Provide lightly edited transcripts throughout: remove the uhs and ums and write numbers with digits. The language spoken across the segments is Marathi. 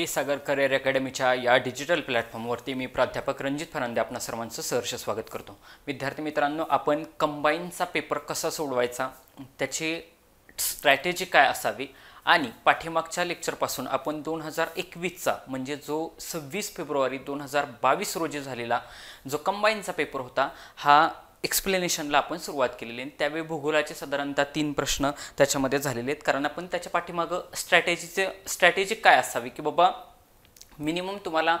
सागर करिअर अकॅडमीच्या या डिजिटल प्लॅटफॉर्मवरती मी प्राध्यापक रणजित फरांदे आपणा सर्वांचं सहर्ष स्वागत करतो। विद्यार्थी मित्रांनो, आपण कंबाईनचा पेपर कसा सोडवायचा, त्याची स्ट्रॅटेजी काय असावी आणि पाठीमागच्या लेक्चरपासून आपण 2021चा म्हणजे जो 26 फेब्रुवारी 2022 रोजी झालेला जो कंबाईनचा पेपर होता हा एक्सप्लेनेशनला आपण सुरुवात केलेली आहे। त्यावेळी भूगोलाचे साधारणतः 3 प्रश्न त्याच्यामध्ये झालेले आहेत, कारण आपण त्याच्या पाठीमागं स्ट्रॅटेजी काय असावी की बाबा मिनिमम तुम्हाला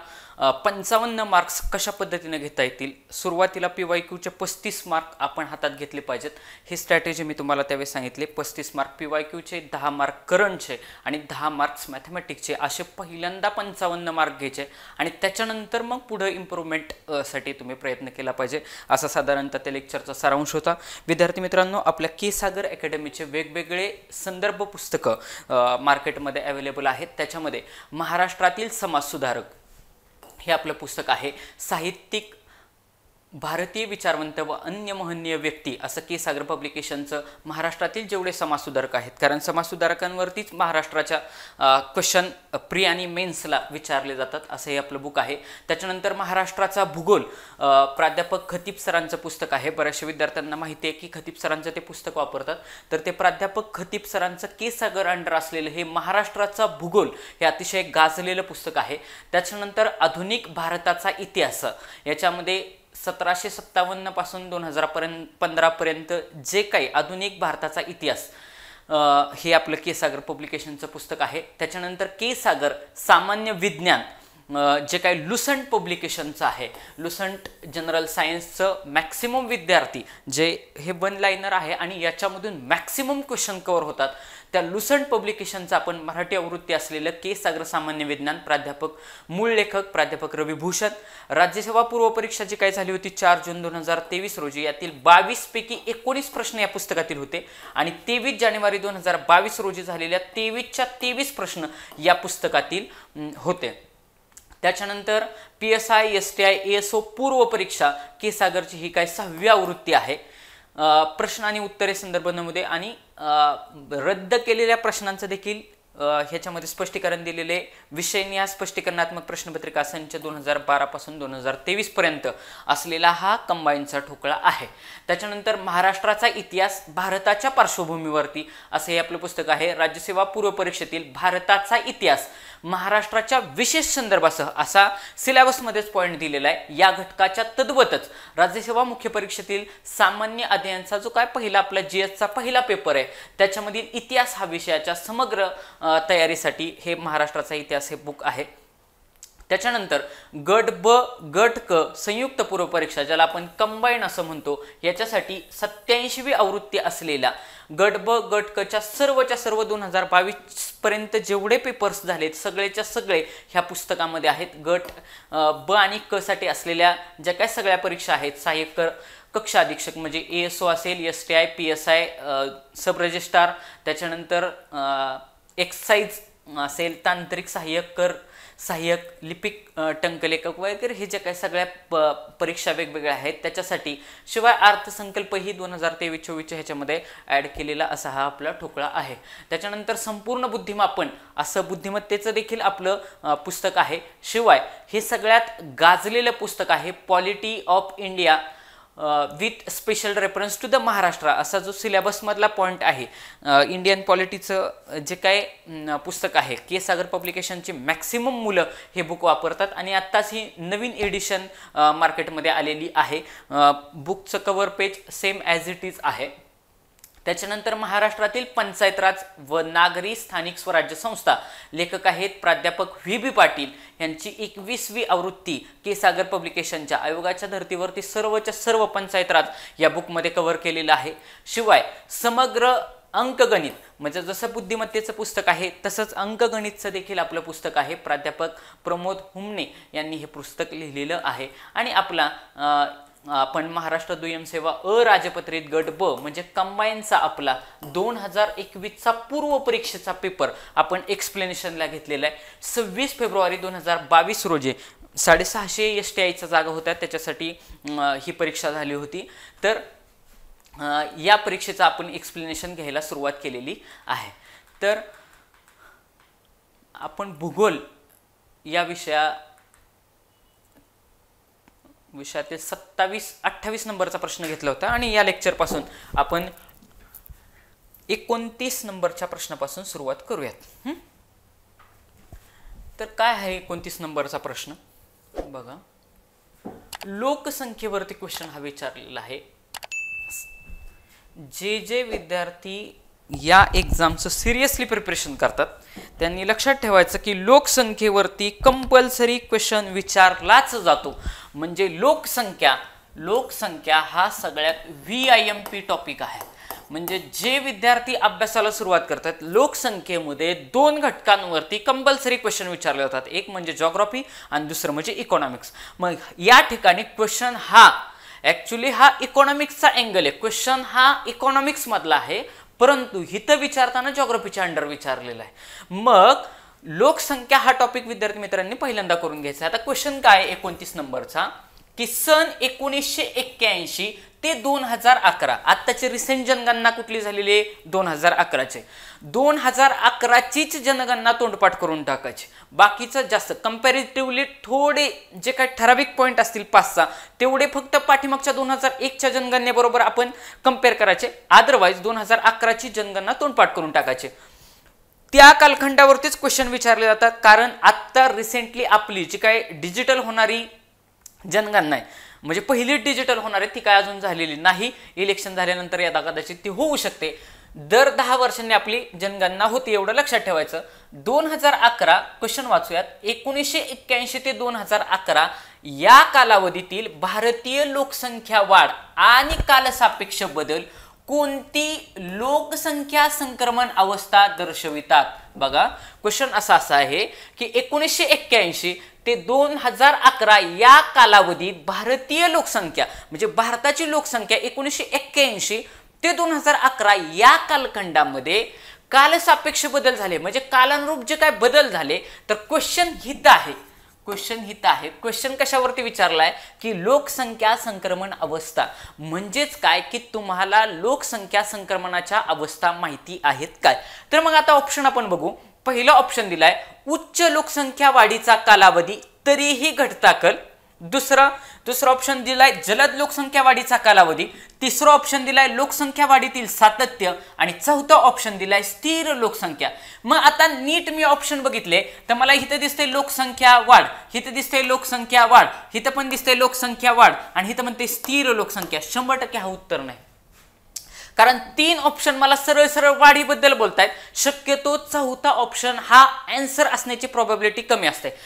55 मार्क्स कशा पद्धतीने घेता येतील। सुरुवातीला PYQचे 35 मार्क आपण हातात घेतले पाहिजेत, ही स्ट्रॅटेजी मी तुम्हाला त्यावेळी सांगितले। 35 मार्क PYQचे, 10 मार्क करंटचे आणि 10 मार्क्स मॅथमॅटिक्सचे, असे पहिल्यांदा 55 मार्क घ्यायचे आणि त्याच्यानंतर मग पुढे इम्प्रूव्हमेंट साठी तुम्ही प्रयत्न केला पाहिजे, असा साधारणतः त्या लेक्चरचा सारांश होता। विद्यार्थी मित्रांनो, आपल्या के सागर अकॅडमीचे वेगवेगळे संदर्भ पुस्तकं मार्केटमध्ये अवेलेबल आहेत। त्याच्यामध्ये महाराष्ट्रातील समाजसुधारक हे आपलं पुस्तक आहे। साहित्यिक भारतीय विचारवंत व अन्य महनीय व्यक्ती असं के सागर पब्लिकेशनचं महाराष्ट्रातील जेवढे समाजसुधारक आहेत, कारण समाजसुधारकांवरतीच महाराष्ट्राच्या क्वेश्चन प्री आणि मेन्सला विचारले जातात, असं हे आपलं बुक आहे। त्याच्यानंतर महाराष्ट्राचा भूगोल प्राध्यापक खतीब सरांचं पुस्तक आहे। बऱ्याचशा विद्यार्थ्यांना माहिती आहे की खतीब सरांचं ते पुस्तक वापरतात, तर ते प्राध्यापक खतीब सरांचं के सागर अंडर असलेलं हे महाराष्ट्राचा भूगोल हे अतिशय गाजलेलं पुस्तक आहे। त्याच्यानंतर आधुनिक भारताचा इतिहास, याच्यामध्ये 1757 पासून 2015 पर्यंत जे काही आधुनिक भारताचा इतिहास हे आपलं के सागर पब्लिकेशनचं पुस्तक आहे। त्याच्यानंतर के सागर सामान्य विज्ञान जे काही लुसंट पब्लिकेशनचं आहे, लुसंट जनरल सायन्सचं मॅक्सिमम विद्यार्थी जे हे 1 लाइनर आहे आणि याच्यामधून मॅक्सिमम क्वेश्चन कव्हर होतात, त्या लुसंट पब्लिकेशनचं आपण मराठी आवृत्ती असलेलं के सागर सामान्य विज्ञान, प्राध्यापक मूळ लेखक प्राध्यापक रवी भूषण। राज्यसेवा पूर्व परीक्षा जी काही झाली होती 4 जून 2023 रोजी, यातील 22 पैकी 19 प्रश्न या पुस्तकातील होते आणि 23 जानेवारी 2022 रोजी झालेल्या 23च्या 23 प्रश्न या पुस्तकातील होते। त्याच्यानंतर PSI STI ASO पूर्व परीक्षा के सागरची ही काय 6वी आवृत्ती आहे। प्रश्न आणि उत्तरे संदर्भ नमुने आणि रद्द केलेल्या प्रश्नांचं देखील ह्याच्यामध्ये स्पष्टीकरण दिलेले विषयनिहाय स्पष्टीकरणात्मक प्रश्नपत्रिका संच 2012 पासून 2023 पर्यंत असलेला हा कंबाईनचा ठोकळा आहे। त्याच्यानंतर महाराष्ट्राचा इतिहास भारताच्या पार्श्वभूमीवरती असं हे आपलं पुस्तक आहे। राज्यसेवा पूर्व परीक्षेतील भारताचा इतिहास महाराष्ट्राच्या विशेष संदर्भासह असा सिलेबसमध्येच पॉईंट दिलेला आहे। या घटकाच्या तद्वतच राज्यसेवा मुख्य परीक्षेतील सामान्य अध्ययनाचा जो काय पहिला आपला GS चा पहिला पेपर आहे, त्याच्यामधील इतिहास हा विषयाच्या समग्र तयारीसाठी हे महाराष्ट्राचा इतिहास हे बुक आहे। त्याच्यानंतर गट ब गट क संयुक्त पूर्व परीक्षा, ज्याला आपण कंबाईन असं म्हणतो, याच्यासाठी 87वी आवृत्ती असलेला गट ब गट क च्या सर्व 2022 पर्यंत जेवढे पेपर्स झालेत सगळेच्या सगळे ह्या पुस्तकामध्ये आहेत। गट ब आणि क साठी असलेल्या ज्या काय सगळ्या परीक्षा आहेत, सहाय्यक कक्षा अधीक्षक म्हणजे ASO असेल, STI PSI सब रजिस्ट्रार, त्याच्यानंतर एक्साइज असेल, तांत्रिक सहाय्यक, कर सहाय्यक, लिपिक टंकलेखक वगैरे हे जे काही सगळ्या परीक्षा वेगवेगळ्या आहेत त्याच्यासाठी, शिवाय अर्थसंकल्प ही 2023-24 ह्याच्यामध्ये ॲड केलेला असा हा आपला ठोकळा आहे। त्याच्यानंतर संपूर्ण बुद्धिमापन असं बुद्धिमत्तेचं देखील आपलं पुस्तक आहे। शिवाय हे सगळ्यात गाजलेलं पुस्तक आहे polity of India with special reference to the Maharashtra, असा जो सिलेबसमधला पॉईंट आहे। इंडियन पॉलिटीचं जे काय पुस्तक आहे, के सागर पब्लिकेशनची मॅक्सिमम मुलं हे बुक वापरतात आणि आत्ताच ही नवीन एडिशन मार्केटमध्ये आलेली आहे। बुकचं cover page same as it is आहे। त्याच्यानंतर महाराष्ट्रातील पंचायत राज व नागरी स्थानिक स्वराज्य संस्था, लेखक आहेत प्राध्यापक VB पाटील, यांची 21वी आवृत्ती के सागर पब्लिकेशनच्या आयोगाच्या धर्तीवरती सर्वच्या सर्व पंचायत राज या बुकमध्ये कव्हर केलेलं आहे। शिवाय समग्र अंकगणित म्हणजे जसं बुद्धिमत्तेचं पुस्तक आहे तसंच अंकगणितचं देखील आपलं पुस्तक आहे। प्राध्यापक प्रमोद हुमणे यांनी हे पुस्तक लिहिलेलं आहे। आणि आपला आपण महाराष्ट्र दुय्यम सेवा अराजपत्रित गट ब म्हणजे कंबाईनचा आपला 2021चा पूर्व परीक्षेचा पेपर आपण एक्सप्लेनेशनला घेतलेला आहे। 26 फेब्रुवारी 2022 रोजी 650 STIच्या जागा होत्या, त्याच्यासाठी ही परीक्षा झाली होती। तर या परीक्षेचा आपण एक्सप्लेनेशन घ्यायला सुरुवात केलेली आहे। तर आपण भूगोल या विषयातील 28 नंबरचा प्रश्न घेतला होता आणि या लेक्चरपासून आपण 29 नंबरच्या प्रश्नापासून सुरुवात करूयात. तर काय आहे 29 नंबरचा प्रश्न बघा. लोकसंख्येवरती क्वेश्चन हा विचारलेला आहे. जे विद्यार्थी या एक्झामचं सिरियसली प्रिपरेशन करतात त्यांनी लक्षात ठेवायचं की लोकसंख्येवरती कंपल्सरी क्वेश्चन विचारलाच जातो. म्हणजे लोकसंख्या हा सगळ्यात VIMP टॉपिक आहे. म्हणजे जे विद्यार्थी अभ्यासाला सुरुवात करतात लोकसंख्येमध्ये 2 घटकांवरती कंपल्सरी क्वेश्चन विचारले जातात. एक म्हणजे जिओग्राफी आणि दुसरं म्हणजे इकॉनॉमिक्स. मग या ठिकाणी क्वेश्चन हा ऍक्च्युली हा इकॉनॉमिक्सचा अँगल आहे. क्वेश्चन हा इकॉनॉमिक्स मधला आहे परंतु हिथं विचारताना जिओग्राफीच्या अंडर विचारलेला आहे. मग लोकसंख्या हा टॉपिक विद्यार्थी मित्रांनी पहिल्यांदा करून घ्यायचा. आता क्वेश्चन काय 29 नंबरचा की सन 1981 ते 2011 आत्ताची रिसेंट जनगणना कुठली झालेली आहे 2011चे. 2011चीच जनगणना तोंडपाठ करून टाकायची. बाकीचं जास्त कंपॅरेटिव्हली थोडे जे काही ठराविक पॉईंट असतील 5-6 तेवढे फक्त पाठीमागच्या 2001च्या जनगणनेबरोबर आपण कंपेअर करायचे. अदरवाईज 2011ची जनगणना तोंडपाठ करून टाकायचे. त्या कालखंडावरतीच क्वेश्चन विचारले जातात. कारण आत्ता रिसेंटली आपली जी काय डिजिटल होणारी जनगणना आहे म्हणजे पहिली डिजिटल होणार आहे ती काय अजून झालेली नाही. इलेक्शन झाल्यानंतर यदा कदाचित ती होऊ शकते. दर 10 वर्षांनी आपली जनगणना होती एवढं लक्षात ठेवायचं. 2011 क्वेश्चन वाचूयात. 1981 ते 2011 या कालावधीतील भारतीय लोकसंख्या वाढ आणि कालसापेक्ष बदल कोणती लोकसंख्या संक्रमण अवस्था दर्शवितात. बघा क्वेश्चन असा आहे की 1981 ते 2011 या कालावधीत भारतीय लोकसंख्या म्हणजे भारताची लोकसंख्या 1981 ते 2011 या कालखंडामध्ये कालसापेक्ष बदल झाले म्हणजे कालानुरूप जे काय बदल झाले. तर क्वेश्चन हित आहे. क्वेश्चन कशावरती विचारलाय की लोकसंख्या संक्रमण अवस्था म्हणजेच काय की तुम्हाला लोकसंख्या संक्रमणाच्या अवस्था माहिती आहेत काय. तर मग आता ऑप्शन आपण बघू. पहिला ऑप्शन दिलाय उच्च लोकसंख्या वाढीचा कालावधी तरीही घटता कल. दुसरा ऑप्शन दिलाय जलद लोकसंख्या वाढीचा कालावधी. तिसरा ऑप्शन दिलाय लोकसंख्या वाढीतील सातत्य आणि चौथा ऑप्शन दिलाय स्थिर लोकसंख्या. मग आता नीट मी ऑप्शन बघितले तर मला इथे दिसते लोकसंख्या वाढ, इथे दिसते लोकसंख्या वाढ, इथे पण दिसते लोकसंख्या वाढ आणि इथे म्हणते स्थिर लोकसंख्या. 100% हा उत्तर नाही. कारण 3 ऑप्शन मला सरळ वाढीबद्दल बोलतायत. शक्यतो चौथा ऑप्शन हा आन्सर असण्याची प्रोबॅबिलिटी कमी असते.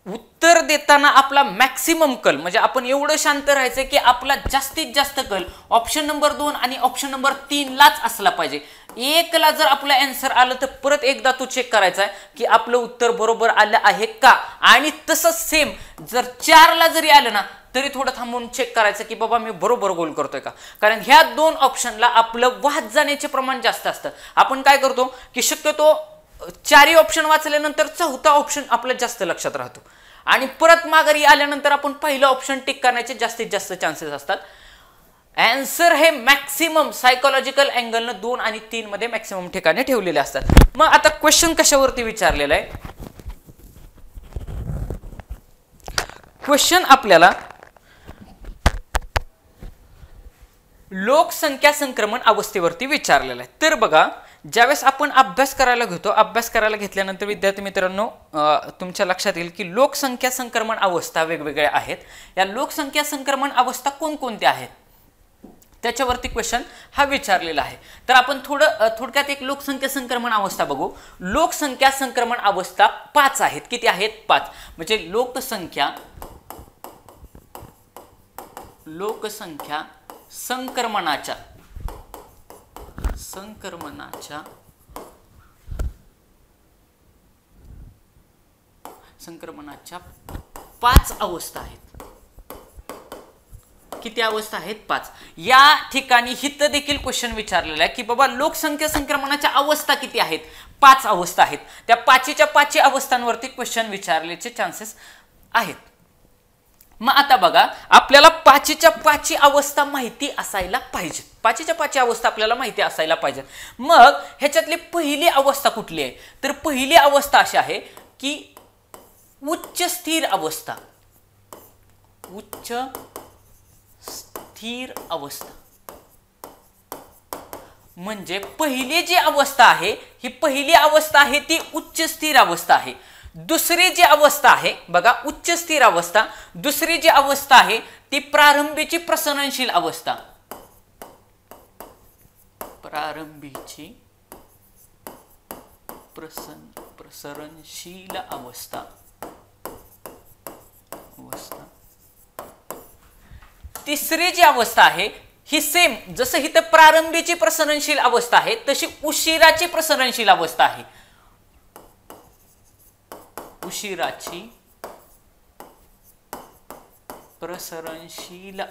उत्तर देताना आपला मॅक्सिमम कल म्हणजे आपण एवढं शांत राहायचं की आपला जास्तीत जास्त कल ऑप्शन नंबर 2 आणि ऑप्शन नंबर 3 लाच असला पाहिजे. 1 ला जर आपलं आन्सर आलं तर परत एकदा तो चेक करायचा आहे की आपलं उत्तर बरोबर आलं आहे का. आणि तसंच सेम जर 4 ला जरी आलं ना तरी थोडं थांबून चेक करायचं की बाबा मी बरोबर गोल करतोय का. कारण ह्या 2 ऑप्शनला आपलं वाद जाण्याचे प्रमाण जास्त असतं. आपण काय करतो की शक्यतो 4ही ऑप्शन वाचल्यानंतर चौथा ऑप्शन आपल्या जास्त लक्षात राहतो आणि परत माघारी आल्यानंतर आपण पहिलं ऑप्शन टिक करण्याचे जास्तीत जास्त चान्सेस असतात. आन्सर हे मॅक्सिमम सायकोलॉजिकल अँगलनं 2 आणि 3 मध्ये मॅक्सिमम ठिकाणी ठेवलेले असतात. मग आता क्वेश्चन कशावरती विचारलेला आहे. क्वेश्चन आपल्याला लोकसंख्या संक्रमण अवस्थेवरती विचारलेला आहे. तर बघा ज्यावेळेस आपण अभ्यास करायला घेतो अभ्यास करायला घेतल्यानंतर विद्यार्थी मित्रांनो तुमच्या लक्षात येईल की लोकसंख्या संक्रमण अवस्था वेगवेगळ्या आहेत. या लोकसंख्या संक्रमण अवस्था कोणकोणत्या आहेत त्याच्यावरती क्वेश्चन हा विचारलेला आहे. तर आपण थोडक्यात एक लोकसंख्या संक्रमण अवस्था बघू. लोकसंख्या संक्रमण अवस्था 5 आहेत. किती आहेत 5. म्हणजे लोकसंख्या संक्रमणाच्या 5 अवस्था आहेत. किती अवस्था आहेत 5. या ठिकाणी हित देखील क्वेश्चन विचारलेला आहे की बाबा लोकसंख्या संक्रमणाच्या अवस्था किती आहेत 5 अवस्था आहेत. त्या 5च्या 5 अवस्थांवरती क्वेश्चन विचारल्याचे चान्सेस आहेत. मग आता बघा आपल्याला 5च्या 5 अवस्था माहिती असायला पाहिजे. 5च्या 5 अवस्था आपल्याला माहिती असायला पाहिजे. मग ह्याच्यातली पहिली अवस्था कुठली आहे तर पहिली अवस्था अशी आहे की उच्च स्थिर अवस्था, उच्च स्थिर अवस्था म्हणजे पहिली जी अवस्था आहे ही पहिली अवस्था आहे ती उच्च स्थिर अवस्था आहे. दुसरी जी अवस्था आहे बघा उच्च स्थिर अवस्था, दुसरी जी अवस्था आहे ती प्रारंभीची प्रसरणशील अवस्था, प्रारंभीची प्रसरणशील अवस्था. तिसरी जी अवस्था आहे ही सेम जसं इथं प्रारंभीची प्रसरणशील अवस्था आहे तशी उशिराची प्रसरणशील अवस्था आहे. उशिराची प्रसरणशील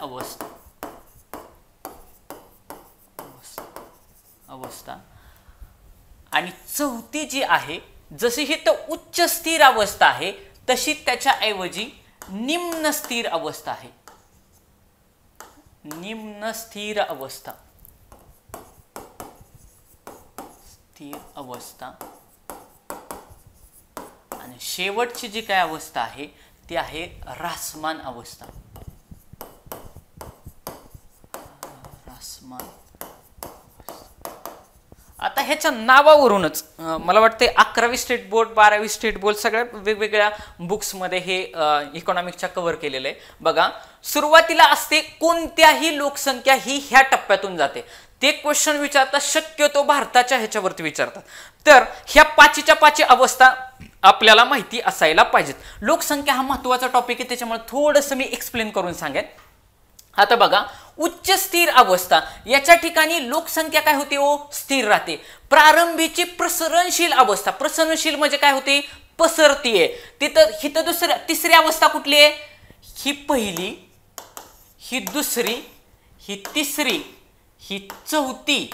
अवस्था आणि चौथी जी आहे जशी ही तर उच्च स्थिर अवस्था आहे तशी त्याच्या ऐवजी निम्न स्थिर अवस्था आहे. निम्न स्थिर अवस्था, स्थिर अवस्था. आणि शेवटची जी काय अवस्था आहे ती आहे ऱ्हासमान अवस्था. ऱ्हासमान. आता ह्याच्या नावावरूनच मला वाटते 11वी स्टेट बोर्ड 12वी स्टेट बोर्ड सगळ्या वेगवेगळ्या बुक्समध्ये हे इकॉनॉमिक्सच्या कव्हर केलेलं आहे. बघा सुरुवातीला असते कोणत्याही लोकसंख्या ही ह्या टप्प्यातून जाते. ते क्वेश्चन विचारतात शक्यतो भारताच्या ह्याच्यावरती विचारतात. तर ह्या पाचीच्या पाची अवस्था आपल्याला माहिती असायला पाहिजेत. लोकसंख्या हा महत्त्वाचा टॉपिक आहे त्याच्यामुळे थोडंसं मी एक्सप्लेन करून सांगेन. आता बघा उच्च स्थिर अवस्था याच्या ठिकाणी लोकसंख्या काय होते ओ स्थिर राहते. प्रारंभीची प्रसरणशील अवस्था, प्रसरणशील म्हणजे काय होते पसरतीये. तिथं तिसरी अवस्था कुठली आहे? ही पहिली, ही दुसरी, ही तिसरी, ही चौथी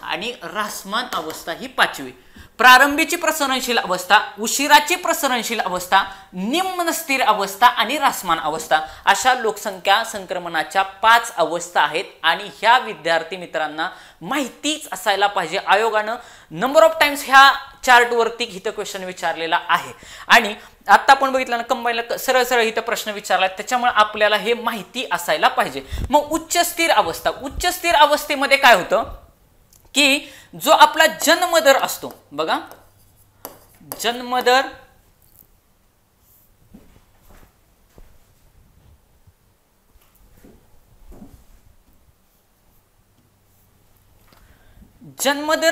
आणि ऱ्हासमान अवस्था ही पाचवी. प्रारंभीची प्रसरणशील अवस्था, उशिराची प्रसरणशील अवस्था, निम्न स्थिर अवस्था आणि ऱ्हासमान अवस्था अशा लोकसंख्या संक्रमणाच्या 5 अवस्था आहेत आणि ह्या विद्यार्थी मित्रांना माहितीच असायला पाहिजे. आयोगानं नंबर ऑफ टाइम्स ह्या चार्टवरती इथं क्वेश्चन विचारलेला आहे आणि आता आपण बघितलं ना कंबाईनला सरळ सरळ इथं प्रश्न विचारला त्याच्यामुळे आपल्याला हे माहिती असायला पाहिजे. मग उच्च स्थिर अवस्था, उच्च स्थिर अवस्थेमध्ये काय होतं की जो आपला जन्मदर असतो बघा, जन्मदर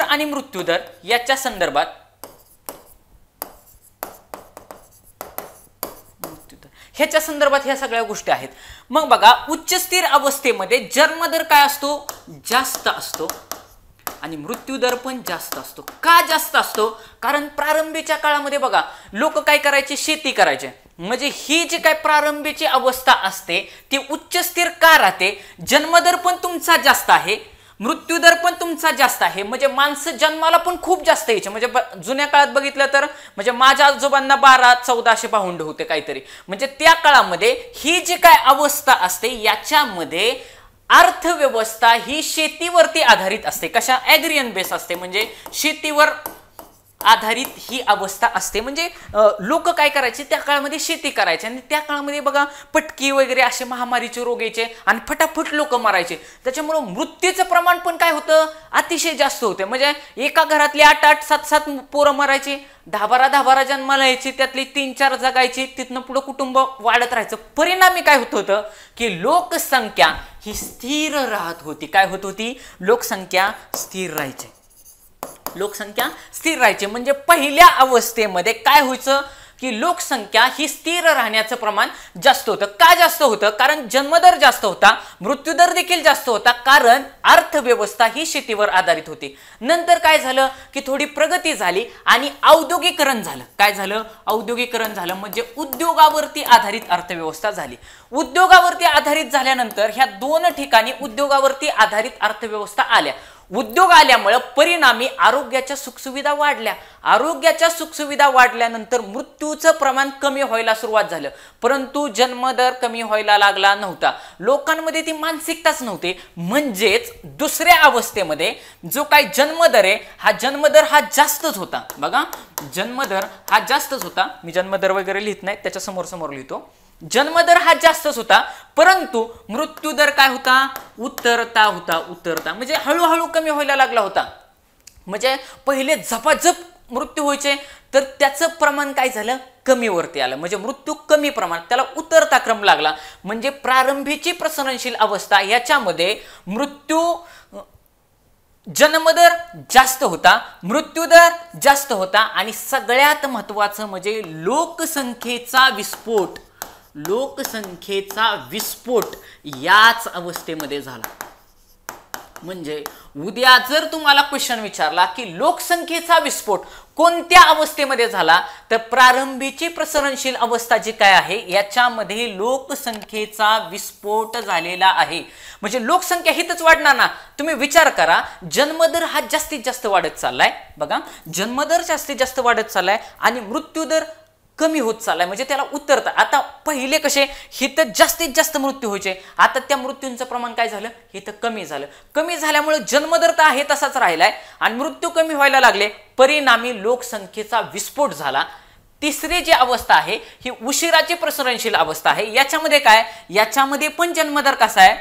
आणि मृत्यूदर याच्या संदर्भात ह्याच्या संदर्भात ह्या सगळ्या गोष्टी आहेत. मग बघा उच्च स्थिर अवस्थेमध्ये जन्मदर काय असतो जास्त असतो आणि मृत्यूदर पण जास्त असतो. का जास्त असतो? कारण प्रारंभीच्या काळामध्ये बघा लोक काय करायचे शेती करायचे म्हणजे ही जी काय प्रारंभीची अवस्था असते ती उच्च स्थिर का राहते? जन्मदर पण तुमचा जास्त आहे, मृत्यूदर पण तुमचा जास्त आहे म्हणजे माणसं जन्माला पण खूप जास्त यायचे. म्हणजे जुन्या काळात बघितलं तर म्हणजे माझ्या आजोबांना 1200-1400 भावंड होते काहीतरी. म्हणजे त्या काळामध्ये ही जी काय अवस्था असते याच्यामध्ये अर्थव्यवस्था ही शेतीवरती आधारित असते. कशा? ॲग्रियन बेस असते म्हणजे शेतीवर आधारित ही अवस्था असते. म्हणजे लोक काय करायचे त्या काळामध्ये शेती करायचे आणि त्या काळामध्ये बघा पटकी वगैरे असे महामारीचे रोग यायचे आणि फटाफट लोक मरायचे. त्याच्यामुळे मृत्यूचं प्रमाण पण काय होतं अतिशय जास्त होते. म्हणजे एका घरातली 8-8, 7-7 पोरं मरायची, 10-12 जन्माला यायची, त्यातली 3-4 जगायची, तिथनं पुढे कुटुंब वाढत राहायचं. परिणामी काय होत होतं की लोकसंख्या ही स्थिर राहत होती. काय होत होती? लोकसंख्या स्थिर राहायची. लोकसंख्या स्थिर राहायची म्हणजे पहिल्या अवस्थेमध्ये काय व्हायचं की लोकसंख्या ही स्थिर राहण्याचं प्रमाण जास्त होतं. का जास्त होतं? कारण जन्मदर जास्त होता, मृत्यूदर देखील जास्त होता कारण अर्थव्यवस्था ही शेतीवर आधारित होती. नंतर काय झालं की थोडी प्रगती झाली आणि औद्योगिकरण झालं. काय झालं? औद्योगिकरण झालं म्हणजे उद्योगावरती आधारित अर्थव्यवस्था झाली. उद्योगावरती आधारित झाल्यानंतर ह्या दोन ठिकाणी उद्योगावरती आधारित अर्थव्यवस्था आल्या. उद्योग आल्यामुळे परिणामी आरोग्याच्या सुखसुविधा वाढल्या. आरोग्याच्या सुखसुविधा वाढल्यानंतर मृत्यूचं प्रमाण कमी व्हायला सुरुवात झालं, परंतु जन्मदर कमी व्हायला लागला नव्हता. लोकांमध्ये ती मानसिकताच नव्हती. म्हणजेच दुसऱ्या अवस्थेमध्ये जो काही जन्मदर आहे, हा जन्मदर हा जास्तच होता. बघा, जन्मदर हा जास्तच होता. मी जन्मदर वगैरे लिहित नाही, त्याच्या समोर समोर लिहितो. जन्मदर हा जास्तच होता, परंतु मृत्यूदर काय होता? उतरता होता. उतरता म्हणजे हळूहळू कमी व्हायला लागला होता. म्हणजे पहिले झपाझप मृत्यू व्हायचे, तर त्याचं प्रमाण काय झालं? कमी वरती आलं. म्हणजे मृत्यू कमी प्रमाण, त्याला उतरता क्रम लागला. म्हणजे प्रारंभीची प्रसरणशील अवस्था याच्यामध्ये मृत्यू जन्मदर जास्त होता, मृत्यूदर जास्त होता, आणि सगळ्यात महत्वाचं म्हणजे लोकसंख्येचा विस्फोट. लोकसंख्येचा विस्फोट याच अवस्थेमध्ये झाला. म्हणजे उद्या जर तुम्हाला क्वेश्चन विचारला की लोकसंख्येचा विस्फोट कोणत्या अवस्थेमध्ये झाला, तर प्रारंभीची प्रसरणशील अवस्था जी काय आहे याच्यामध्ये लोकसंख्येचा विस्फोट झालेला आहे. म्हणजे लोकसंख्या हितच वाढणार ना. तुम्ही विचार करा, जन्मदर हा जास्तीत जास्त वाढत चाललाय. बघा, जन्मदर जास्तीत जास्त वाढत चाललाय आणि मृत्यूदर कमी होत चाललाय. म्हणजे त्याला उतरता. आता पहिले कसे हिथं जास्तीत जास्त मृत्यू व्हायचे, आता त्या मृत्यूंचं प्रमाण काय झालं? हिथं कमी झालं. कमी झाल्यामुळे जन्मदर तर आहे तसाच राहिलाय आणि मृत्यू कमी व्हायला लागले, परिणामी लोकसंख्येचा विस्फोट झाला. तिसरी जी अवस्था आहे ही उशिराची प्रसरणशील अवस्था आहे. याच्यामध्ये काय? याच्यामध्ये पण जन्मदर कसा आहे?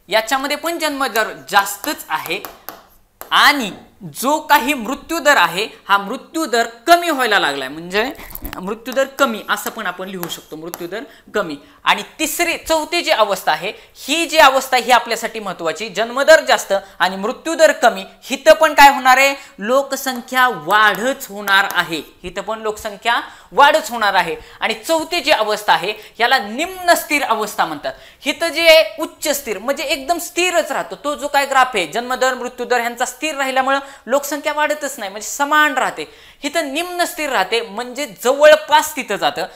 याच्यामध्ये पण जन्मदर जास्तच आहे आणि जो काही मृत्यूदर आहे हा मृत्यूदर कमी व्हायला लागलाय. म्हणजे मृत्यूदर कमी असं पण आपण लिहू शकतो, मृत्यूदर कमी. आणि चौथी जी अवस्था आहे, ही जी अवस्था ही आपल्यासाठी महत्वाची. जन्मदर जास्त आणि मृत्यूदर कमी. हिथं पण काय होणार आहे? लोकसंख्या वाढच होणार आहे. हिथं पण लोकसंख्या वाढच होणार आहे. आणि चौथी जी अवस्था आहे याला निम्न स्थिर अवस्था म्हणतात. हिथं जे आहे उच्च स्थिर, म्हणजे एकदम स्थिरच राहतो. तो जो काय ग्राफ आहे जन्मदर मृत्यूदर ह्यांचा स्थिर राहिल्यामुळे लोकसंख्या वाढतच नाही, म्हणजे समान राहते. हिथं निम्न स्थिर राहते, म्हणजे जवळपास तिथं जातं.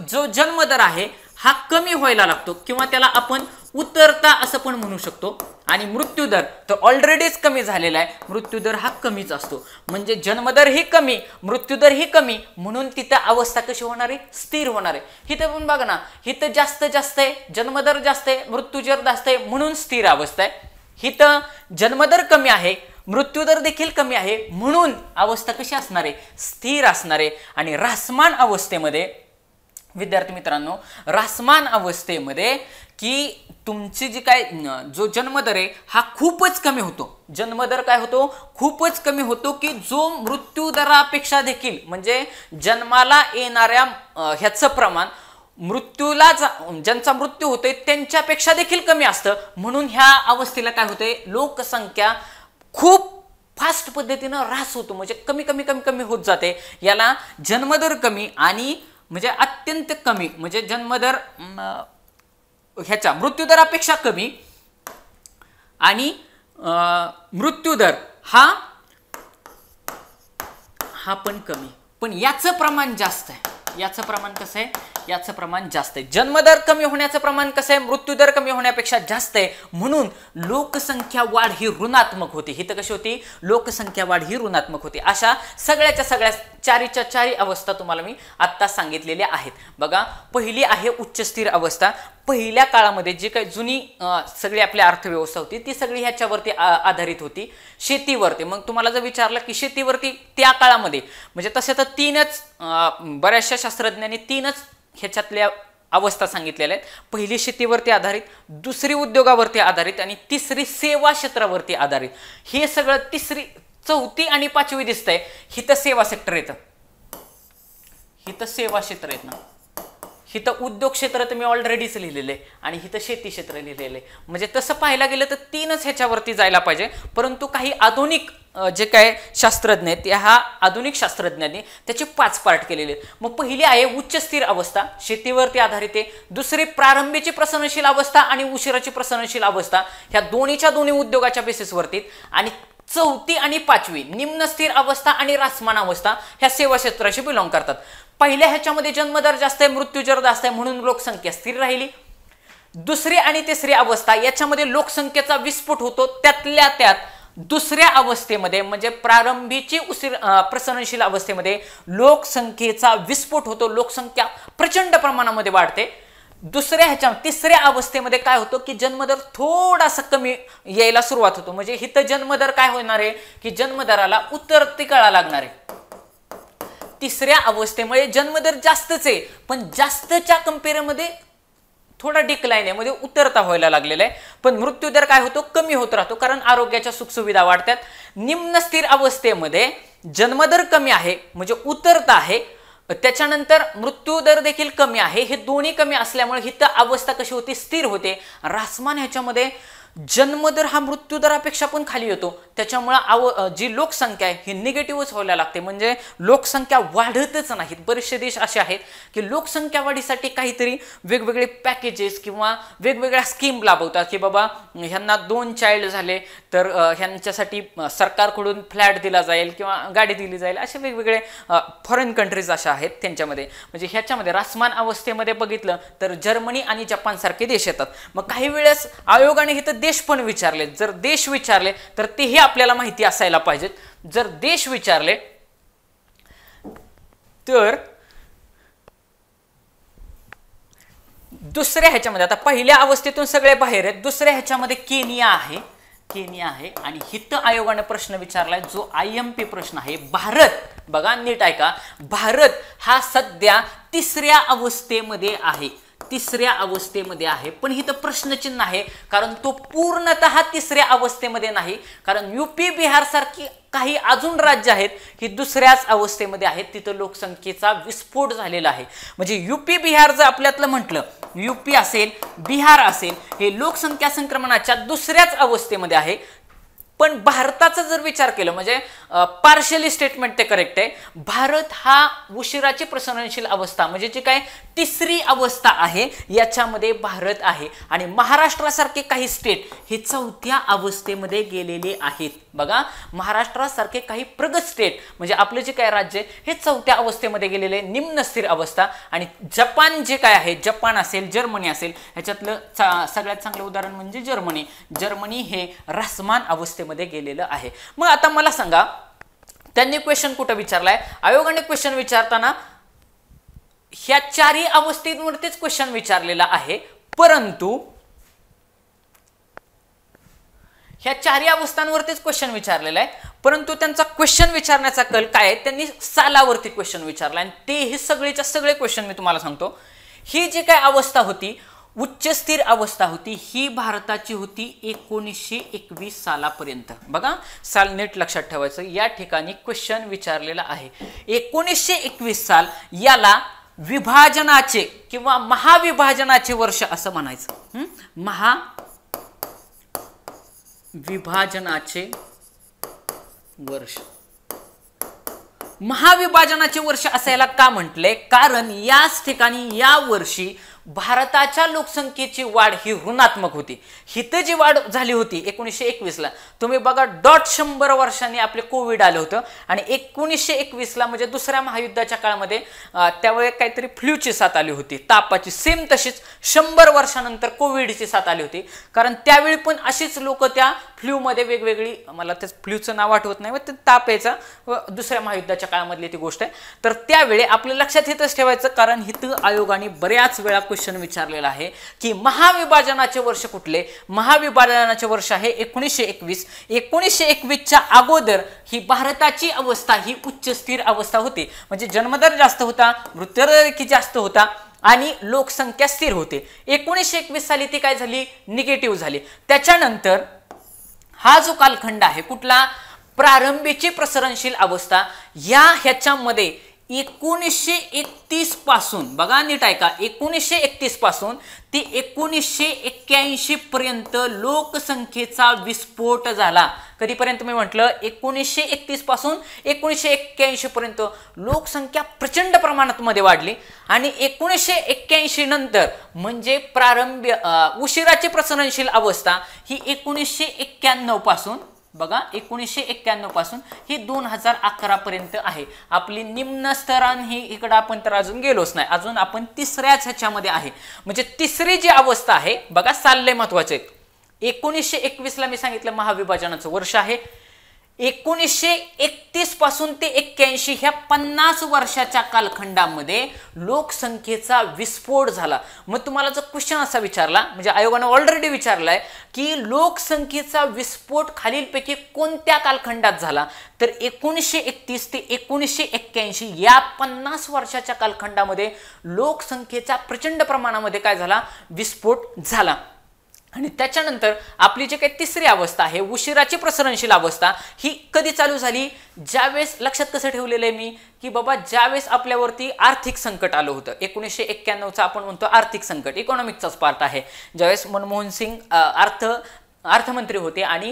जो जन्मदर आहे हा कमी व्हायला लागतो किंवा त्याला आपण उतरता असं पण म्हणू शकतो. आणि मृत्यूदर तर ऑलरेडीच कमी झालेला आहे. मृत्यूदर हा कमीच असतो. म्हणजे जन्मदर ही कमी, मृत्यूदर ही कमी, म्हणून तिथं अवस्था कशी होणार आहे? स्थिर होणार आहे. हिथं पण बघा ना, हिथं जास्त आहे, जन्मदर जास्त आहे, मृत्यूदर जास्त आहे, म्हणून स्थिर अवस्था आहे. हिथं जन्मदर कमी आहे, मृत्यूदर देखील कमी आहे, म्हणून अवस्था कशी असणार आहे? स्थिर असणार आहे. आणि ऱ्हासमान अवस्थेमध्ये विद्यार्थी मित्रांनो, ऱ्हासमान अवस्थेमध्ये की तुमची जी काय जो जन्मदर आहे हा खूपच कमी होतो. जन्मदर काय होतो? खूपच कमी होतो, की जो मृत्यूदरापेक्षा देखील, म्हणजे जन्माला येणाऱ्या ह्याचं प्रमाण मृत्यूला ज्यांचा मृत्यू होतोय त्यांच्यापेक्षा देखील कमी असतं. म्हणून ह्या अवस्थेला काय होतंय? लोकसंख्या खूप फास्ट पद्धतीनं ह्रास होतो, म्हणजे कमी कमी कमी कमी होत जाते. याला जन्मदर कमी आणि म्हणजे अत्यंत कमी, म्हणजे जन्मदर ह्याच्या मृत्यूदरापेक्षा कमी आणि मृत्यूदर हा पण कमी, पण याचं प्रमाण जास्त आहे. याचं प्रमाण कसं आहे? याचं प्रमाण जास्त आहे. जन्मदर कमी होण्याचं प्रमाण कसं आहे? मृत्यूदर कमी होण्यापेक्षा जास्त आहे. म्हणून लोकसंख्या वाढ ही ऋणात्मक होती. ही तर कशी होती? लोकसंख्या वाढ ही ऋणात्मक होती. अशा सगळ्याच्या सगळ्या चारी अवस्था तुम्हाला मी आत्ता सांगितलेल्या आहेत. बघा, पहिली आहे उच्च स्थिर अवस्था. पहिल्या काळामध्ये जी काही जुनी सगळी आपली अर्थव्यवस्था होती ती सगळी ह्याच्यावरती आधारित होती, शेतीवरती. मग तुम्हाला जर विचारलं की शेतीवरती त्या काळामध्ये, म्हणजे तसे तर बऱ्याचशा शास्त्रज्ञांनी तीनच ह्याच्यातल्या अवस्था सांगितलेल्या आहेत. पहिली शेतीवरती आधारित, दुसरी उद्योगावरती आधारित आणि तिसरी सेवा क्षेत्रावरती आधारित. हे सगळं चौथी आणि पाचवी दिसतंय. हिथं सेवा सेक्टर येतं, हिथं सेवा क्षेत्र येत ना, हिथं उद्योग क्षेत्र तर मी ऑलरेडीच लिहिलेलं आहे आणि हिथं शेती क्षेत्र लिहिलेलं आहे. म्हणजे तसं पाहायला गेलं तर तीनच ह्याच्यावरती जायला पाहिजे. परंतु काही आधुनिक जे काय शास्त्रज्ञ आहेत, ह्या आधुनिक शास्त्रज्ञांनी त्याचे 5 पार्ट केलेले आहेत. मग पहिली आहे उच्च स्थिर अवस्था, शेतीवरती आधारित आहे. दुसरी प्रारंभीची प्रसरणशील अवस्था आणि उशिराची प्रसरणशील अवस्था, ह्या दोन्ही उद्योगाच्या बेसिसवरती. आणि चौथी आणि पाचवी निम्न स्थिर अवस्था आणि ऱ्हासमान अवस्था ह्या सेवा क्षेत्राशी बिलॉंग करतात. पहिल्या ह्याच्यामध्ये जन्मदर जास्त आहे, मृत्यूदर जास्त आहे, म्हणून लोकसंख्या स्थिर राहिली. दुसरी आणि तिसरी अवस्था याच्यामध्ये लोकसंख्येचा विस्फोट होतो. त्यातल्या त्यात दुसऱ्या अवस्थेमध्ये म्हणजे प्रारंभीची प्रसरणशील अवस्थेमध्ये लोकसंख्येचा विस्फोट होतो. लोकसंख्या प्रचंड प्रमाणामध्ये वाढते. तिसऱ्या अवस्थेमध्ये काय होतं की जन्मदर थोडासा कमी यायला सुरुवात होतो. म्हणजे इथं जन्मदर काय होणार आहे की जन्मदराला उतरती कळा लागणार आहे. तिसऱ्या अवस्थेमुळे जन्मदर जास्तच आहे पण जास्तच्या कंपेअरमध्ये थोडा डिक्लाइन आहे म्हणजे उतरता व्हायला लागलेला आहे. पण मृत्यूदर काय होतो कमी होत राहतो कारण आरोग्याच्या सुखसुविधा वाढतात. निम्न स्थिर अवस्थेमध्ये जन्मदर कमी आहे म्हणजे उतरता आहे. त्याच्यानंतर मृत्यूदर देखील कमी आहे. हे दोन्ही कमी असल्यामुळे ही अवस्था कशी होती स्थिर होते. ऱ्हासमान ह्याच्यामध्ये जन्मदर हा मृत्यूदरापेक्षा पण खाली येतो. त्याच्यामुळे जी लोकसंख्या आहे ही निगेटिव्हच व्हायला लागते म्हणजे लोकसंख्या वाढतच नाहीत. बरेचसे देश असे आहेत की लोकसंख्या वाढीसाठी काहीतरी वेगवेगळे पॅकेजेस किंवा वेगवेगळ्या स्कीम राबवतात की बाबा ह्यांना 2 चाइल्ड झाले तर ह्यांच्यासाठी सरकारकडून फ्लॅट दिला जाईल किंवा गाडी दिली जाईल. असे वेगवेगळे फॉरेन कंट्रीज अशा आहेत त्यांच्यामध्ये. म्हणजे ह्याच्यामध्ये ऱ्हासमान अवस्थेमध्ये बघितलं तर जर्मनी आणि जपान सारखे देश येतात. मग काही वेळेस आयोगाने इथं देश पण विचारले. जर देश विचारले तर तेही आपल्याला माहिती असायला पाहिजेत. जर देश विचारले तर दुसऱ्या ह्याच्यामध्ये आता पहिल्या अवस्थेतून सगळे बाहेर आहेत. दुसऱ्या ह्याच्यामध्ये केनिया आहे आणि हित आयोगाने प्रश्न विचारलाय जो IMP प्रश्न आहे. भारत बघा नीट ऐका. भारत हा सध्या तिसऱ्या अवस्थेमध्ये आहे पण इथं प्रश्नचिन्ह आहे कारण तो पूर्णतः तिसऱ्या अवस्थेमध्ये नाही. कारण UP बिहार सारखी काही अजून राज्य आहेत ही दुसऱ्याच अवस्थेमध्ये आहेत. तिथं लोकसंख्येचा विस्फोट झालेला आहे. म्हणजे UP बिहार जर आपल्यातलं म्हटलं UP असेल बिहार असेल हे लोकसंख्या संक्रमणाच्या दुसऱ्याच अवस्थेमध्ये आहे. पण भारताचा जर विचार केला म्हणजे पार्शियली स्टेटमेंट ते करेक्ट आहे. भारत हा उशिराची प्रसरणशील अवस्था म्हणजे जी काय तिसरी अवस्था आहे याच्यामध्ये भारत आहे. आणि महाराष्ट्रासारखे काही स्टेट हे चौथ्या अवस्थेमध्ये गेलेले आहेत. बघा महाराष्ट्रासारखे काही प्रगत स्टेट म्हणजे आपले जे काय राज्य हे चौथ्या अवस्थेमध्ये गेलेले निम्न स्थिर अवस्था. आणि जपान जे काय आहे जपान असेल जर्मनी असेल ह्याच्यातलं सगळ्यात चांगलं उदाहरण म्हणजे जर्मनी हे ऱ्हासमान अवस्थेमध्ये गेलेलं आहे. मग आता मला सांगा त्यांनी क्वेश्चन कुठं विचारलाय. आयोगाने क्वेश्चन विचारताना ह्या चारही अवस्थेवरतीच क्वेश्चन विचारलेला आहे. परंतु ह्या चारही अवस्थांवरतीच क्वेश्चन विचारलेला आहे परंतु त्यांचा क्वेश्चन विचारण्याचा कल काय आहे त्यांनी सालावरती क्वेश्चन विचारला. आणि ते हे सगळेच्या सगळे क्वेश्चन मी तुम्हाला सांगतो. ही जी काय अवस्था होती उच्च स्थिर अवस्था होती ही भारताची होती 1921 सालापर्यंत. बघा साल नीट लक्षात ठेवायचं. या ठिकाणी क्वेश्चन विचारलेला आहे. 1921 साल याला विभाजनाचे किंवा महाविभाजनाचे वर्ष असं म्हणायचं. महाविभाजनाचे वर्ष असायला का म्हटले कारण याच ठिकाणी या वर्षी भारताच्या लोकसंख्येची वाढ ही ऋणात्मक होती. हिथं जी वाढ झाली होती 1921 ला तुम्ही बघा 100 वर्षांनी आपले कोविड आलं होतं आणि 1921 ला म्हणजे दुसऱ्या महायुद्धाच्या काळामध्ये त्यावेळी काहीतरी फ्लूची साथ आली होती तापाची. सेम तशीच 100 वर्षानंतर कोविडची साथ आली होती. कारण त्यावेळी पण अशीच लोक त्या फ्लूमध्ये वेगवेगळी मला त्याच फ्लूचं नाव आठवत नाही ते ताप यायचा दुसऱ्या महायुद्धाच्या काळामधली ती गोष्ट आहे. तर त्यावेळी आपल्या लक्षात येतच ठेवायचं कारण हिथं आयोगाने बऱ्याच वेळा क्वेश्चन विचारलेला आहे की महाविभाजनाचे वर्ष कुठले. महाविभाजनाचे वर्ष आहे 1921. 1921च्या अगोदर ही भारताची अवस्था ही उच्च स्थिर अवस्था होती म्हणजे जन्मदर जास्त होता मृत्यूदर देखील जास्त होता आणि लोकसंख्या स्थिर होते. 1921 साली ती काय झाली निगेटिव्ह झाली. त्याच्यानंतर हा जो कालखंड आहे कुठला प्रारंभीची प्रसरणशील अवस्था ह्याच्यामध्ये 1931 पासून बघा नीट ऐका 1931 पासून ते 1981 पर्यंत लोकसंख्येचा विस्फोट झाला. कधीपर्यंत मी म्हटलं 1931 पासून 1981 पर्यंत लोकसंख्या प्रचंड प्रमाणात मध्ये वाढली आणि 1981 नंतर म्हणजे उशिराची प्रसरणशील अवस्था ही 1991 पासून बघा 1991 पासून ही 2011 पर्यंत आहे आपली निम्न स्तरान ही इकडे आपण तर अजून गेलोच नाही अजून आपण तिसऱ्याच ह्याच्यामध्ये आहे म्हणजे तिसरी जी अवस्था आहे बघा चाललंय महत्वाचे 1921 ला मी सांगितलं महाविभाजनाचं वर्ष आहे 1931 पासून ते 81 ह्या 50 वर्षाच्या कालखंडामध्ये लोकसंख्येचा विस्फोट झाला मग तुम्हाला जर क्वेश्चन असा विचारला म्हणजे आयोगाने ऑलरेडी विचारलाय की लोकसंख्येचा विस्फोट खालीलपैकी कोणत्या कालखंडात झाला तर 1931 ते 1981 या 50 वर्षाच्या कालखंडामध्ये लोकसंख्येचा प्रचंड प्रमाणामध्ये काय झाला विस्फोट झाला आणि त्याच्यानंतर आपली जे काही तिसरी अवस्था आहे उशिराची प्रसरणशील अवस्था ही कधी चालू झाली ज्यावेळेस लक्षात कसं ठेवलेलं आहे मी की बाबा ज्यावेळेस आपल्यावरती आर्थिक संकट आलं होतं 1991 चा आपण म्हणतो आर्थिक संकट इकॉनॉमिकचाच पार्ट आहे ज्यावेळेस मनमोहन सिंग अर्थमंत्री होते आणि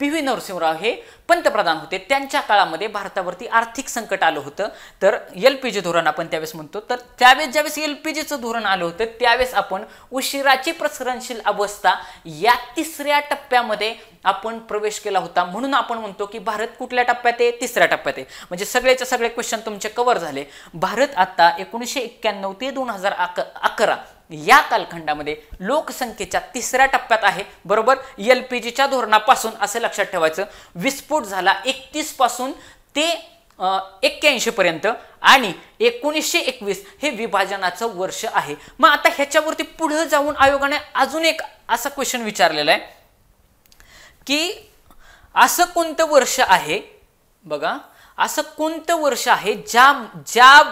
पी.व्ही. नरसिंहराव हे पंतप्रधान होते त्यांच्या काळामध्ये भारतावरती आर्थिक संकट आलं होतं तर एलपीजी धोरण आपण त्यावेळेस म्हणतो तर त्यावेळेस ज्यावेळेस एलपीजीचं धोरण आलं होतं त्यावेळेस आपण उशिराची प्रसरणशील अवस्था या तिसऱ्या टप्प्यामध्ये आपण प्रवेश केला होता म्हणून आपण म्हणतो की भारत कुठल्या टप्प्यात आहे तिसऱ्या टप्प्यात आहे म्हणजे सगळेचे सगळे क्वेश्चन तुमचे कव्हर झाले भारत आता 1991 ते 2011 या कालखंडामध्ये लोकसंख्येच्या तिसऱ्या टप्प्यात आहे बरोबर एलपीजीच्या धोरणापासून असं लक्षात ठेवायचं विस्फोट झाला 31 पासून ते 81 पर्यंत आणि 1921 हे विभाजनाचं वर्ष आहे मग आता ह्याच्यावरती पुढे जाऊन आयोगाने अजून एक असा क्वेश्चन विचारलेला आहे की असं कोणतं वर्ष आहे बघा असं कोणतं वर्ष आहे ज्या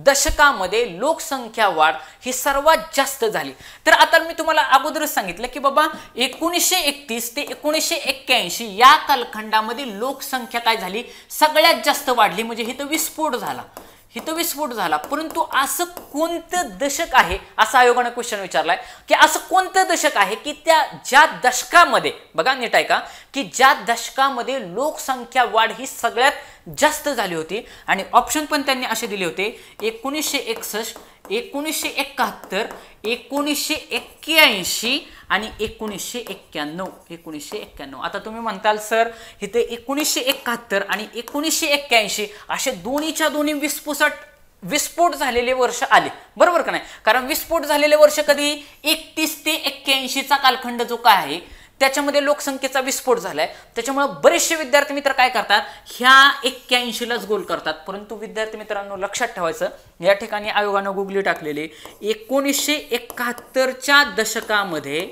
दशकामध्ये लोकसंख्या वाढ ही सर्वात जास्त झाली तर आता मी तुम्हाला अगोदरच सांगितलं की बाबा 1931 ते 1981 या कालखंडामध्ये लोकसंख्या काय झाली सगळ्यात जास्त वाढली म्हणजे इथं विस्फोट झाला परंतु असं कोणतं दशक आहे असं आयोगाने क्वेश्चन विचारलाय की असं कोणतं दशक आहे की ज्या दशकामध्ये बघा नीट आहे का की ज्या दशकामध्ये लोकसंख्या वाढ ही सगळ्यात जास्त झाली होती आणि ऑप्शन पण त्यांनी असे दिले होते 1961 1971 1981 आणि 1991 आता तुम्ही म्हणताल सर इथे 1971 आणि 1981 असे दोन्हीच्या दोन्ही विस्फोट झालेले वर्ष आले बरोबर का नाही कारण विस्फोट झालेले वर्ष कधी 31 ते 81 चा कालखंड जो काय आहे त्याच्यामध्ये लोकसंख्येचा विस्फोट झालाय त्याच्यामुळे बरेचसे विद्यार्थी मित्र काय करतात ह्या 81 लाच गोल करतात परंतु विद्यार्थी मित्रांनो लक्षात ठेवायचं या ठिकाणी आयोगाने गुगली टाकलेले 1971 च्या दशकामध्ये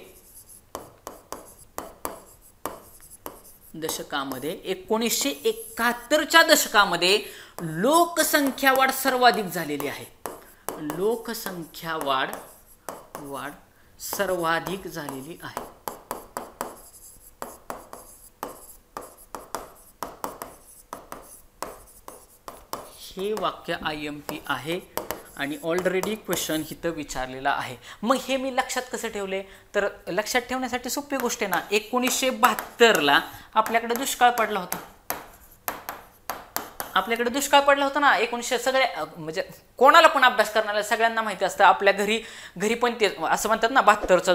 1971 च्या दशकामध्ये लोकसंख्या वाढ सर्वाधिक झालेली आहे लोकसंख्या वाढ सर्वाधिक झालेली आहे हे वाक्य IMP आहे आणि ऑलरेडी क्वेश्चन इथं विचारलेला आहे मग हे मी लक्षात कसं ठेवले तर लक्षात ठेवण्यासाठी सोपी गोष्ट आहे ना 1972 ला आपल्याकडे दुष्काळ पडला होता ना 1900 सगळे म्हणजे कोणाला पण अभ्यास करणाऱ्या सगळ्यांना माहिती असतं आपल्या घरी पण ते असं म्हणतात ना 72चा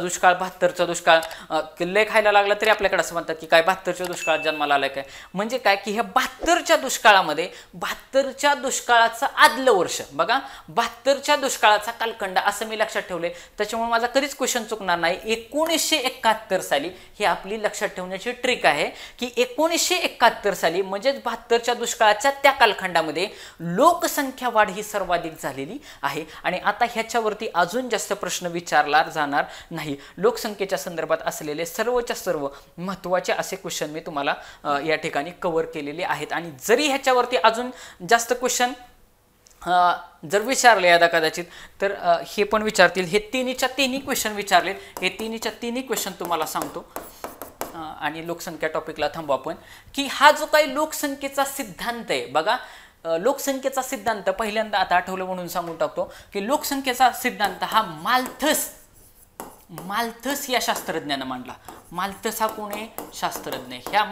दुष्काळ लय खायला लागला तरी आपल्याकडे असं म्हणतात की काय 72च्या दुष्काळात जन्माला आलाय काय म्हणजे काय की ह्या 72च्या दुष्काळामध्ये 72च्या दुष्काळाचं आदलं वर्ष बघा 72च्या दुष्काळाचा कालखंड असं मी लक्षात ठेवले त्याच्यामुळे माझा कधीच क्वेश्चन चुकणार नाही 1971 साली ही आपली लक्षात ठेवण्याची ट्रिक आहे की 1971 साली म्हणजे 72च्या दुष्काळाच्या त्या कालखंडामध्ये लोकसंख्या वाढ ही सर्वाधिक झालेली आहे आणि आता ह्याच्यावरती अजून जास्त प्रश्न विचारला जाणार नाही लोकसंख्येच्या संदर्भात असलेले सर्वच्या सर्व महत्त्वाचे असे क्वेश्चन मी तुम्हाला या ठिकाणी कव्हर केलेले आहेत आणि जरी ह्याच्यावरती अजून जास्त क्वेश्चन जर विचारले आता कदाचित तर हे पण विचारतील हे तिन्ही क्वेश्चन विचारले हे तिन्ही क्वेश्चन तुम्हाला सांगतो आणि लोकसंख्या टॉपिकला थांबू आपण की हा जो काही लोकसंख्येचा सिद्धांत आहे बघा लोकसंख्येचा सिद्धांत पहिल्यांदा आता आठवलं म्हणून सांगून टाकतो की लोकसंख्येचा सिद्धांत हा माल्थस या शास्त्रज्ञानं मांडला माल्थस हा कोण आहे शास्त्रज्ञ ह्या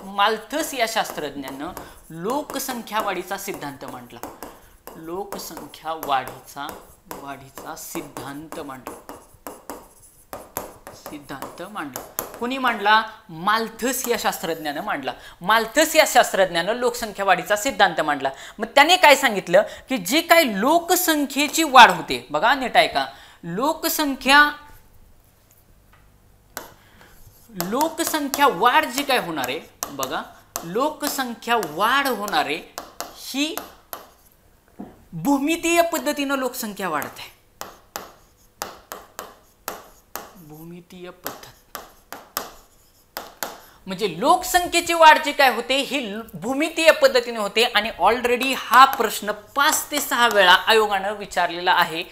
माल्थस या शास्त्रज्ञानं लोकसंख्या वाढीचा सिद्धांत मांडला लोकसंख्या वाढीचा सिद्धांत मांडला कोणी मांडला? माल्थस या शास्त्रज्ञानं मांडला. माल्थस या शास्त्रज्ञानं लोकसंख्या वाढीचा सिद्धांत मांडला. मग त्याने काय सांगितलं की जी काही लोकसंख्येची वाढ होते, बघा नीट ऐका, लोकसंख्या वाढ जी काय होणार आहे, बघा लोकसंख्या वाढ होणार आहे ही भूमितीय पद्धतीनं लोकसंख्या वाढत आहे. भूमितीय पद्धत म्हणजे लोकसंख्येची वाढ जी काय होते ही भूमितीय पद्धतीने होते. आणि ऑलरेडी हा प्रश्न 5 ते 6 वेळा आयोगानं विचारलेला आहे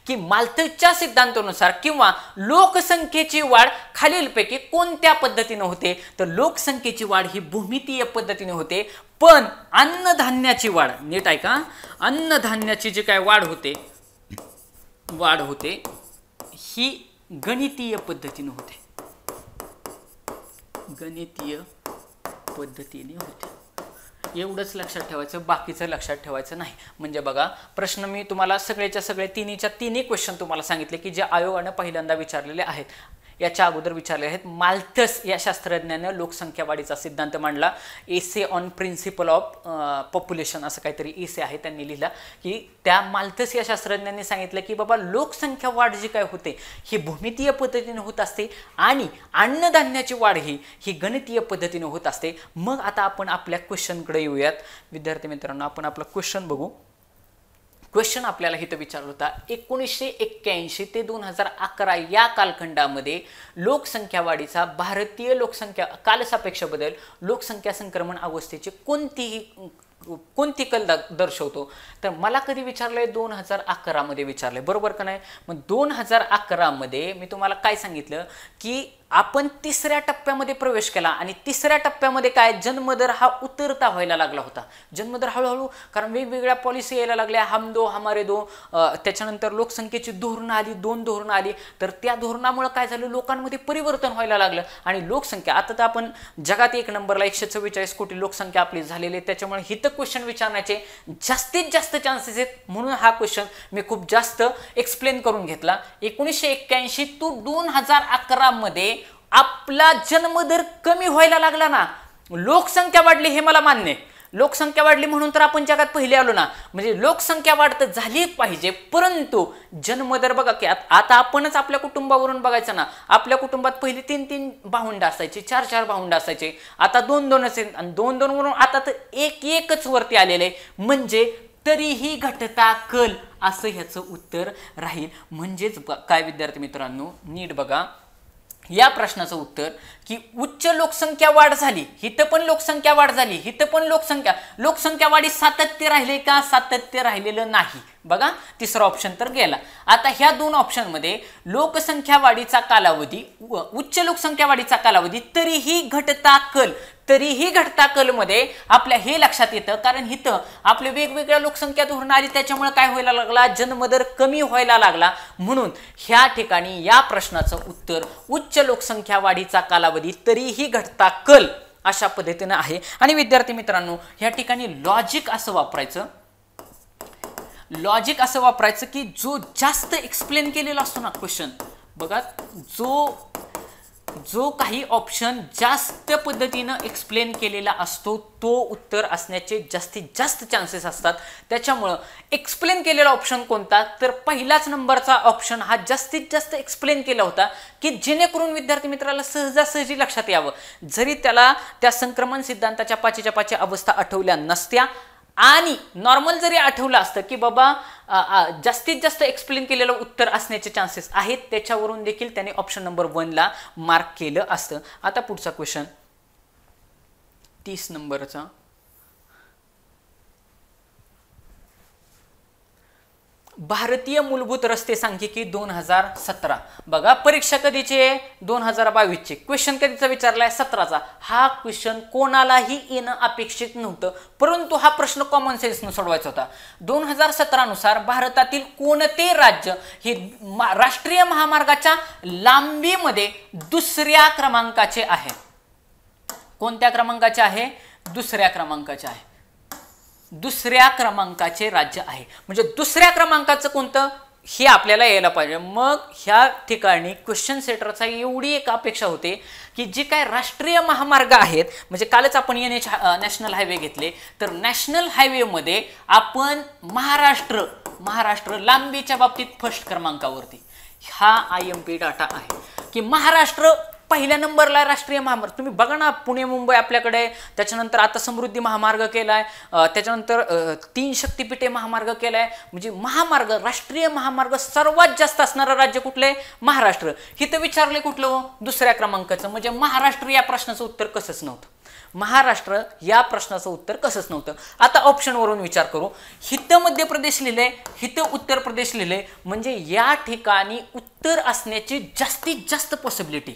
की माल्थसच्या सिद्धांतानुसार किंवा लोकसंख्येची वाढ खालीलपैकी कोणत्या पद्धतीने होते, तर लोकसंख्येची वाढ ही भूमितीय पद्धतीने होते. पण अन्नधान्याची वाढ, नीट ऐका, अन्नधान्याची जी काय वाढ होते ही गणितीय पद्धतीने होते. गणितीय पद्धतीने होते. एवढंच लक्षात ठेवायचं, बाकीचं लक्षात ठेवायचं नाही. म्हणजे बघा प्रश्न मी तुम्हाला सगळ्याच्या सगळे तिन्ही क्वेश्चन तुम्हाला सांगितले की जे आयोगानं पहिल्यांदा विचारलेले आहेत, याच्या अगोदर विचारले आहेत. माल्थस या शास्त्रज्ञानं लोकसंख्या वाढीचा सिद्धांत मांडला. Essay on principle of population असं काहीतरी एसे आहे, त्यांनी लिहिला की त्या माल्थस या शास्त्रज्ञांनी सांगितलं की बाबा लोकसंख्या वाढ जी काय होते ही भूमितीय पद्धतीने होत असते आणि अन्नधान्याची वाढ ही गणितीय पद्धतीने होत असते. मग आता आपण आपल्या क्वेश्चनकडे येऊयात. विद्यार्थी मित्रांनो, आपण आपला क्वेश्चन बघू. क्वेश्चन आपल्याला इथं विचारला होता 1981 ते 2011 या कालखंडामध्ये लोकसंख्या वाढीचा भारतीय लोकसंख्या कालसापेक्ष बदल लोकसंख्या संक्रमण अवस्थेची कोणती कल दर्शवतो. तर मला कधी विचारलंय? 2011 मध्ये विचारलंय, बरोबर का नाही? मग 2011 मध्ये मी तुम्हाला काय सांगितलं की आपण 3ऱ्या टप्प्यामध्ये प्रवेश केला आणि 3ऱ्या टप्प्यामध्ये काय जन्मदर हा उतरता व्हायला लागला होता. जन्मदर हळूहळू, कारण वेगवेगळ्या पॉलिसी यायला लागल्या, हम दो हमारे दो, त्याच्यानंतर लोकसंख्येची धोरणं आली, 2 धोरणं आली. तर त्या धोरणामुळे काय झालं, लोकांमध्ये परिवर्तन व्हायला लागलं आणि लोकसंख्या आता तर आपण जगात 1 नंबरला 144 कोटी लोकसंख्या आपली झालेली आहे. त्याच्यामुळे हित क्वेश्चन विचारण्याचे जास्तीत जास्त चान्सेस आहेत. म्हणून हा क्वेश्चन मी खूप जास्त एक्सप्लेन करून घेतला. 1981 टू 2011 मध्ये आपला जन्मदर कमी व्हायला लागला ना, लोकसंख्या वाढली हे मला मान्य आहे. लोकसंख्या वाढली म्हणून तर आपण जगात पहिले आलो ना. म्हणजे लोकसंख्या वाढत झाली पाहिजे, परंतु जन्मदर बघा की आता आपणच आपल्या कुटुंबावरून बघायचं ना, आपल्या कुटुंबात पहिले 3-3 भावंड असायचे, 4-4 भावंड असायचे, आता 2-2च आहेत आणि 2-2 वरून आता तर 1-1च वरती आलेले. म्हणजे तरीही घटता कल असं ह्याचं उत्तर राहील. म्हणजेच काय विद्यार्थी मित्रांनो, नीट बघा या प्रश्नाचं उत्तर की उच्च लोकसंख्या वाढ झाली, हिथं पण लोकसंख्या वाढ झाली, हिथं पण लोकसंख्या वाढी सातत्य राहिले का? सातत्य राहिलेलं नाही. बघा तिसरा ऑप्शन तर गेला. आता ह्या 2 ऑप्शन मध्ये लोकसंख्या वाढीचा कालावधी, उच्च लोकसंख्या वाढीचा कालावधी, तरीही घटता कल मध्ये आपल्या हे लक्षात येतं, कारण इथं आपले वेगवेगळ्या लोकसंख्या धोरण आली, त्याच्यामुळे काय व्हायला लागला, जन्मदर कमी व्हायला लागला. म्हणून ह्या ठिकाणी या प्रश्नाचं उत्तर उच्च लोकसंख्या वाढीचा कालावधी तरीही घटता कल अशा पद्धतीने आहे. आणि विद्यार्थी मित्रांनो, ह्या ठिकाणी लॉजिक असं वापरायचं की जो जास्त एक्सप्लेन केलेला असतो ना क्वेश्चन, बघा जो काही ऑप्शन जास्त पद्धतीनं एक्सप्लेन केलेला असतो तो उत्तर असण्याचे जास्तीत जास्त चान्सेस असतात. त्याच्यामुळं एक्सप्लेन केलेला ऑप्शन कोणता, तर पहिलाच नंबरचा ऑप्शन हा जास्तीत जास्त एक्सप्लेन केला होता की जेणेकरून विद्यार्थी मित्राला सहजासहजी लक्षात यावं. जरी त्याला त्या संक्रमण सिद्धांताच्या 5च्या 5 अवस्था आठवल्या नसत्या आणि नॉर्मल जरी आठवलं असतं की बाबा जास्तीत जास्त एक्सप्लेन केलेलं उत्तर असण्याचे चान्सेस आहेत, त्याच्यावरून देखील त्याने ऑप्शन नंबर 1ला मार्क केलं असतं. आता पुढचा क्वेश्चन 30 नंबरचा, भारतीय मूलभूत रस्ते सांख्यिकी 2017. बघा परीक्षा कधीची आहे, 2022 ची. क्वेश्चन कधीचा विचारलाय, 17चा. हा क्वेश्चन कोणालाही येणं अपेक्षित नव्हतं, परंतु हा प्रश्न कॉमन सेन्सनं सोडवायचा होता. 2017 नुसार भारतातील कोणते राज्य हे राष्ट्रीय महामार्गाच्या लांबीमध्ये 2ऱ्या क्रमांकाचे आहे? कोणत्या क्रमांकाचे आहे? 2ऱ्या क्रमांकाचे आहे. 2ऱ्या क्रमांकाचे राज्य आहे. म्हणजे 2ऱ्या क्रमांकाचं कोणतं? हे आपल्याला यायला पाहिजे. मग ह्या ठिकाणी क्वेश्चन सेटरचा एवढी एक अपेक्षा होते की जे काय राष्ट्रीय महामार्ग आहेत, म्हणजे कालच आपण NH नॅशनल हायवे घेतले, तर नॅशनल हायवेमध्ये आपण महाराष्ट्र लांबीच्या बाबतीत फर्स्ट क्रमांकावरती. हा IMP डाटा आहे की महाराष्ट्र पहिल्या नंबरला राष्ट्रीय महामार्ग. तुम्ही बघा ना, पुणे मुंबई आपल्याकडे, त्याच्यानंतर आता समृद्धी महामार्ग केलाय, त्याच्यानंतर 3 शक्तिपीठे महामार्ग केलाय. म्हणजे महामार्ग, राष्ट्रीय महामार्ग सर्वात जास्त असणारं राज्य कुठले? महाराष्ट्र. हिथं विचारले कुठलं हो? दुसऱ्या क्रमांकाचं. म्हणजे महाराष्ट्र या प्रश्नाचं उत्तर कसंच नव्हतं. महाराष्ट्र या प्रश्नाचं उत्तर कसंच नव्हतं. आता ऑप्शनवरून विचार करू. हिथं मध्य प्रदेश लिहिले, हिथं उत्तर प्रदेश लिहिले, म्हणजे या ठिकाणी उत्तर असण्याची जास्तीत जास्त पॉसिबिलिटी,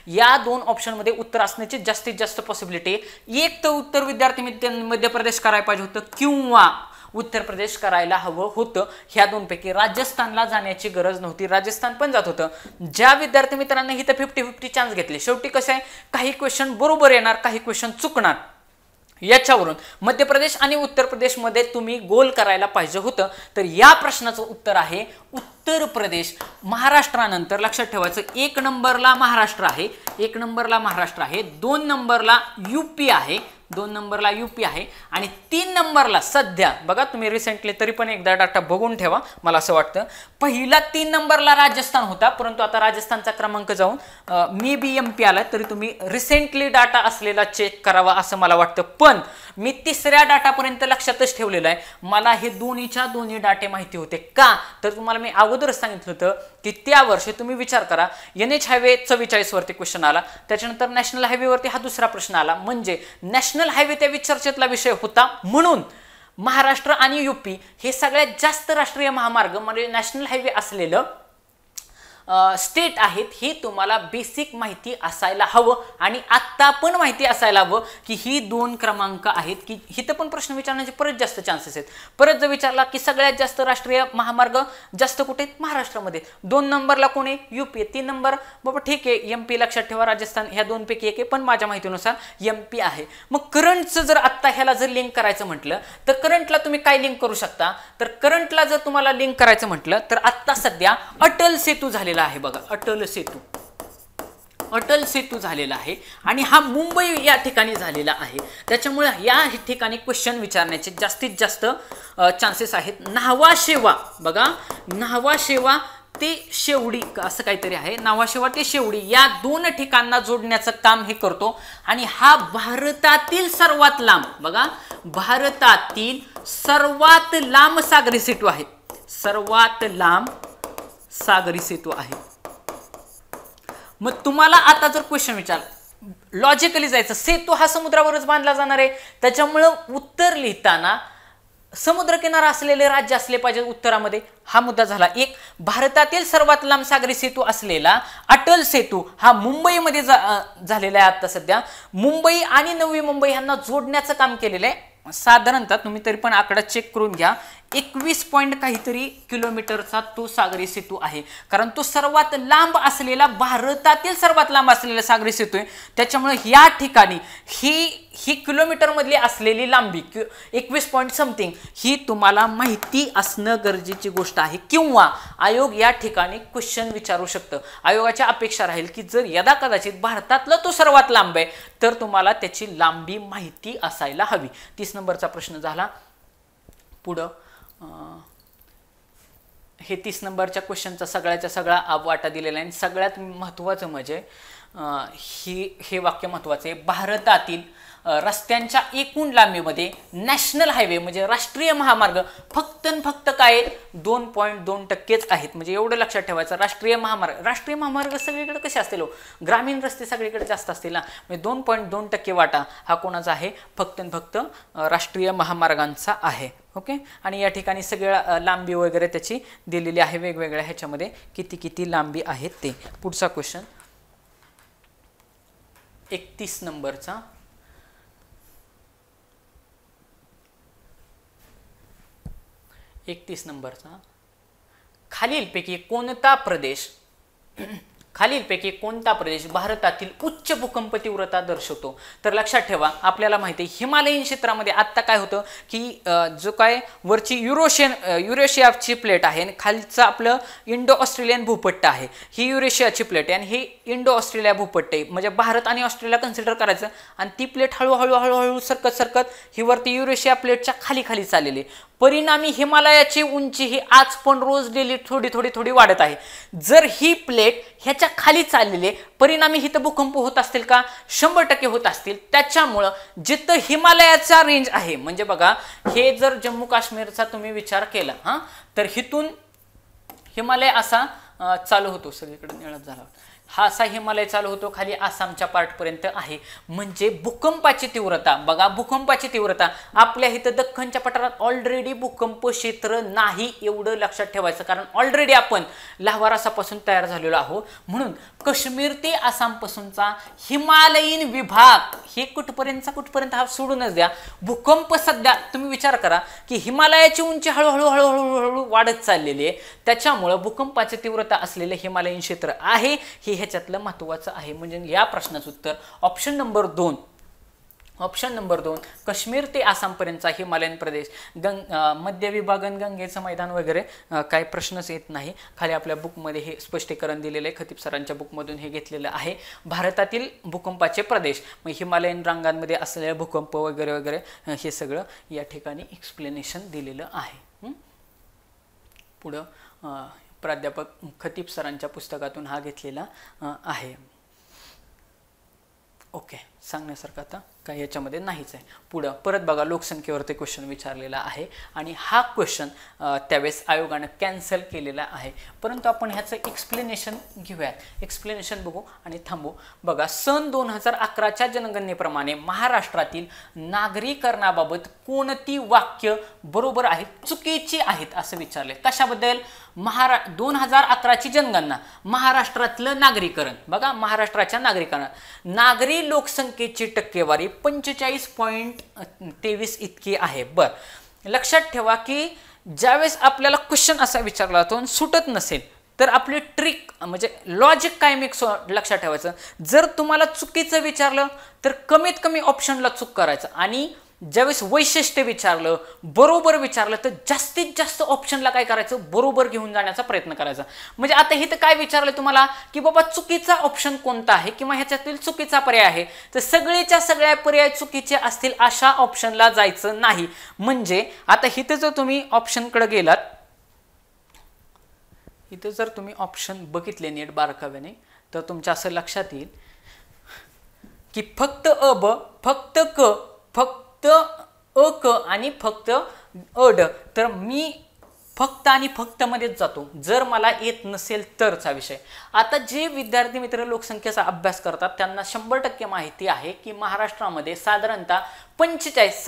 या 2 ऑप्शनमध्ये उत्तर असण्याची जास्तीत जास्त पॉसिबिलिटी. एक तर उत्तर विद्यार्थी मध्य प्रदेश करायला पाहिजे होतं किंवा उत्तर प्रदेश करायला हवं होतं. ह्या 2 पैकी राजस्थानला जाण्याची गरज नव्हती, राजस्थान पण जात होतं. ज्या विद्यार्थी मित्रांना इथं 50-50 चान्स घेतले, शेवटी कसं आहे, काही क्वेश्चन बरोबर येणार, काही क्वेश्चन चुकणार. याच्यावरून मध्य प्रदेश आणि उत्तर प्रदेशमध्ये तुम्ही गोल करायला पाहिजे होतं. तर या प्रश्नाचं उत्तर आहे उत्तर प्रदेश. महाराष्ट्रानंतर लक्षात ठेवायचं, 1 नंबरला महाराष्ट्र आहे, 1 नंबरला महाराष्ट्र आहे, 2 नंबरला UP आहे, 2 नंबरला UP आहे, आणि 3 नंबरला सध्या बघा, तुम्ही रिसेंटली तरी पण एकदा डाटा बघून ठेवा. मला असं वाटतं पहिला 3 नंबरला राजस्थान होता, परंतु आता राजस्थानचा क्रमांक जाऊन मे बी MP आला, तरी तुम्ही रिसेंटली डाटा असलेला चेक करावा असं मला वाटतं. पण मी 3ऱ्या डाटापर्यंत लक्षातच ठेवलेलं आहे. मला हे दोन्ही डाटे माहिती होते. का तर तुम्हाला मी अगोदरच सांगितलं होतं की त्या वर्षी तुम्ही विचार करा, NH हायवे 44 वरती क्वेश्चन आला, त्याच्यानंतर नॅशनल हायवेवरती हा दुसरा प्रश्न आला. म्हणजे नॅशनल हायवे त्या चर्चेतला विषय होता, म्हणून महाराष्ट्र आणि UP हे सगळ्यात जास्त राष्ट्रीय महामार्ग म्हणजे नॅशनल हायवे असलेलं स्टेट आहेत. हे तुम्हाला बेसिक माहिती असायला हवं, आणि आत्ता पण माहिती असायला हवं की ही 2 क्रमांक आहेत. की हिथं पण प्रश्न विचारण्याचे परत जास्त चान्सेस आहेत. परत जर विचारला की सगळ्यात जास्त राष्ट्रीय महामार्ग जास्त कुठे? महाराष्ट्रामध्ये. 2 नंबरला कोणी? UP. 3 नंबर बाबा ठीक आहे, MP लक्षात ठेवा, राजस्थान, ह्या 2 पैकी एक आहे, पण माझ्या माहितीनुसार MP आहे. मग करंटचं जर आत्ता ह्याला जर लिंक करायचं म्हटलं तर करंटला तुम्ही काय लिंक करू शकता? तर करंटला जर तुम्हाला लिंक करायचं म्हटलं तर आत्ता सध्या अटल सेतू झालेला आहे. बघा, अटल सेतू झालेला आहे, आणि हा मुंबई या ठिकाणी झालेला आहे. त्याच्यामुळे या ठिकाणी क्वेश्चन विचारण्याचे जास्तीत जास्त चान्सेस आहेत. न्हावा शेवा, बघा, न्हावा शेवा ते शेवडी असं काहीतरी आहे, न्हावा शेवा ते शेवडी या 2 ठिकाणांना जोडण्याचं काम हे करतो. आणि हा भारतातील सर्वात लांब, बघा, भारतातील सर्वात लांब सागरी सेतू आहे, सर्वात लांब सागरी सेतू आहे. मग तुम्हाला आता जर क्वेश्चन विचार, लॉजिकली जायचं, सेतू हा समुद्रावरच बांधला जाणार आहे, त्याच्यामुळे उत्तर लिहिताना समुद्रकिनारा असलेले राज्य असले पाहिजे उत्तरामध्ये. हा मुद्दा झाला एक. भारतातील सर्वात लांब सागरी सेतू असलेला अटल सेतू हा मुंबईमध्ये झालेला आहे. आता सध्या मुंबई आणि नवी मुंबई यांना जोडण्याचं काम केलेलं आहे. साधारणतः तुम्ही तरी पण आकडा चेक करून घ्या, 21 पॉइंट काहीतरी किलोमीटरचा तो सागरी सेतू आहे. कारण तो सर्वात लांब असलेला, भारतातील सर्वात लांब असलेला सागरी सेतू आहे. त्याच्यामुळे या ठिकाणी ही किलोमीटर मधली असलेली लांबी 21 पॉइंट समथिंग ही तुम्हाला माहिती असणं गरजेची गोष्ट आहे. किंवा आयोग या ठिकाणी क्वेश्चन विचारू शकतं. आयोगाची अपेक्षा राहील की जर यदा कदाचित भारतातला तो सर्वात लांब आहे तर तुम्हाला त्याची लांबी माहिती असायला हवी. 30 नंबरचा प्रश्न झाला. पुढं हे 30 नंबरच्या क्वेश्चनचा सगळ्याचा सगळा वाटा दिलेला आहे. सगळ्यात महत्त्वाचं म्हणजे हे वाक्य महत्त्वाचं आहे. भारतातील रस्त्यांच्या एकूण लांबीमध्ये नॅशनल हायवे म्हणजे राष्ट्रीय महामार्ग फक्त काय 2.2% आहेत. म्हणजे एवढं लक्षात ठेवायचं. राष्ट्रीय महामार्ग सगळीकडे कसे असतील, ग्रामीण रस्ते सगळीकडे जास्त असतील ना. म्हणजे 2.2% वाटा हा कोणाचा आहे? फक्त राष्ट्रीय महामार्गांचा आहे. ओके. आणि या ठिकाणी सगळ्या लांबी वगैरे त्याची दिलेली आहे वेगवेगळ्या ह्याच्यामध्ये किती लांबी आहेत ते. पुढचा क्वेश्चन 31 नंबरचा. 31 नंबरचा, खालीलपैकी कोणता प्रदेश खालीलपैकी कोणता प्रदेश भारतातील उच्च भूकंप तीव्रता दर्शवतो? तर लक्षात ठेवा, आपल्याला माहिती आहे हिमालयीन क्षेत्रामध्ये आत्ता काय होतं की जो काय वरची युरेशियाची प्लेट आहे आणि खालचं आपलं इंडो ऑस्ट्रेलियन भूपट्ट आहे, ही युरेशियाची प्लेट आहे आणि ही इंडो ऑस्ट्रेलिया भूपट्ट आहे. म्हणजे भारत आणि ऑस्ट्रेलिया कन्सिडर करायचं आणि ती प्लेट हळूहळू सरकत ही वरती युरेशिया प्लेटच्या खाली चाललेली. परिणामी हिमालयाची उंची ही आज पण रोज डेली थोडी वाढत आहे. जर ही प्लेट ह्याच्या खाली चाललेली परिणामी हिथं भूकंप होत असतील का? 100% होत असतील. त्याच्यामुळं जिथं हिमालयाचा रेंज आहे, म्हणजे बघा हे जर जम्मू काश्मीरचा तुम्ही विचार केला तर हिथून हिमालय असा चालू होतो, सगळीकडे निळत झाला, हा असा हिमालय चालू होतो, खाली आसामच्या पार्टपर्यंत आहे. म्हणजे भूकंपाची तीव्रता बघा, भूकंपाची तीव्रता आपल्या इथं दख्खनच्या पठारात ऑलरेडी भूकंप क्षेत्र नाही, एवढं लक्षात ठेवायचं. कारण ऑलरेडी आपण लाव्हारासापासून तयार झालेलो आहोत. म्हणून काश्मीर ते आसामपासूनचा हिमालयीन विभाग हे कुठपर्यंत हा सोडूनच द्या. भूकंप सध्या तुम्ही विचार करा की हिमालयाची उंची हळूहळू वाढत चाललेली आहे. त्याच्यामुळं भूकंपाची तीव्रता असलेलं हिमालयीन क्षेत्र आहे, हे ह्याच्यातलं महत्त्वाचं आहे. म्हणजे या प्रश्नाचं उत्तर ऑप्शन नंबर 2 काश्मीर ते आसामपर्यंतचा हिमालयन प्रदेश. मध्य विभागन गंगेचं मैदान वगैरे काही प्रश्नच येत नाही. खाली आपल्या बुकमध्ये हे स्पष्टीकरण दिलेलं आहे, खतीब सरांच्या बुकमधून हे घेतलेलं आहे. भारतातील भूकंपाचे प्रदेश, मग हिमालयन रांगांमध्ये असलेले भूकंप वगैरे हे सगळं या ठिकाणी एक्सप्लेनेशन दिलेलं आहे. पुढं प्राध्यापक खतीब सरांच्या पुस्तकातून हा घेतलेला आहे. ओके, सांगण्यासारखं आता काही याच्यामध्ये नाहीच आहे. पुढं परत बघा, लोकसंख्येवरती क्वेश्चन विचारलेला आहे आणि हा क्वेश्चन त्यावेळेस आयोगानं कॅन्सल केलेला आहे. परंतु आपण ह्याचं एक्सप्लेनेशन घेऊयात, एक्सप्लेनेशन बघू आणि थांबू. बघा, सन 2011च्या जनगणनेप्रमाणे महाराष्ट्रातील नागरीकरणाबाबत कोणती वाक्य बरोबर आहेत, चुकीची आहेत असं विचारले. कशाबद्दल? 2011ची जनगणना, महाराष्ट्रातलं नागरीकरण. बघा, महाराष्ट्राच्या नागरी लोकसंख्येची टक्केवारी 45.23 इतकी आहे. बर, लक्षात ठेवा की ज्यावेळेस आपल्याला क्वेश्चन असा विचारला जातो सुटत नसेल तर आपली ट्रिक म्हणजे लॉजिक काय मी लक्षात ठेवायचं. जर तुम्हाला चुकीचं विचारलं तर कमीत कमी ऑप्शनला चूक करायचं आणि ज्यावेळेस वैशिष्ट्य विचारलं, बरोबर विचारलं तर जास्तीत जास्त ऑप्शनला काय करायचं, बरोबर घेऊन जाण्याचा प्रयत्न करायचा. म्हणजे आता हे तर काय विचारलं तुम्हाला की बाबा चुकीचा ऑप्शन कोणता आहे किंवा ह्याच्यातील चुकीचा पर्याय आहे, तर सगळेच्या सगळ्या पर्याय चुकीचे असतील अशा ऑप्शनला जायचं नाही. म्हणजे आता इथं जर तुम्ही ऑप्शनकडे गेलात, इथं जर तुम्ही ऑप्शन बघितले नीट बारकाव्याने तर तुमच्या असं लक्षात येईल की फक्त अ ब, फक्त क, फक्त अ क आणि फक्त अ ड. तर मी फक्त आणि फक्त मध्येच जातो जर मला येत नसेल तरचा विषय. आता जे विद्यार्थी मित्र लोकसंख्येचा अभ्यास करतात त्यांना 100% माहिती आहे की महाराष्ट्रामध्ये साधारणतः 45,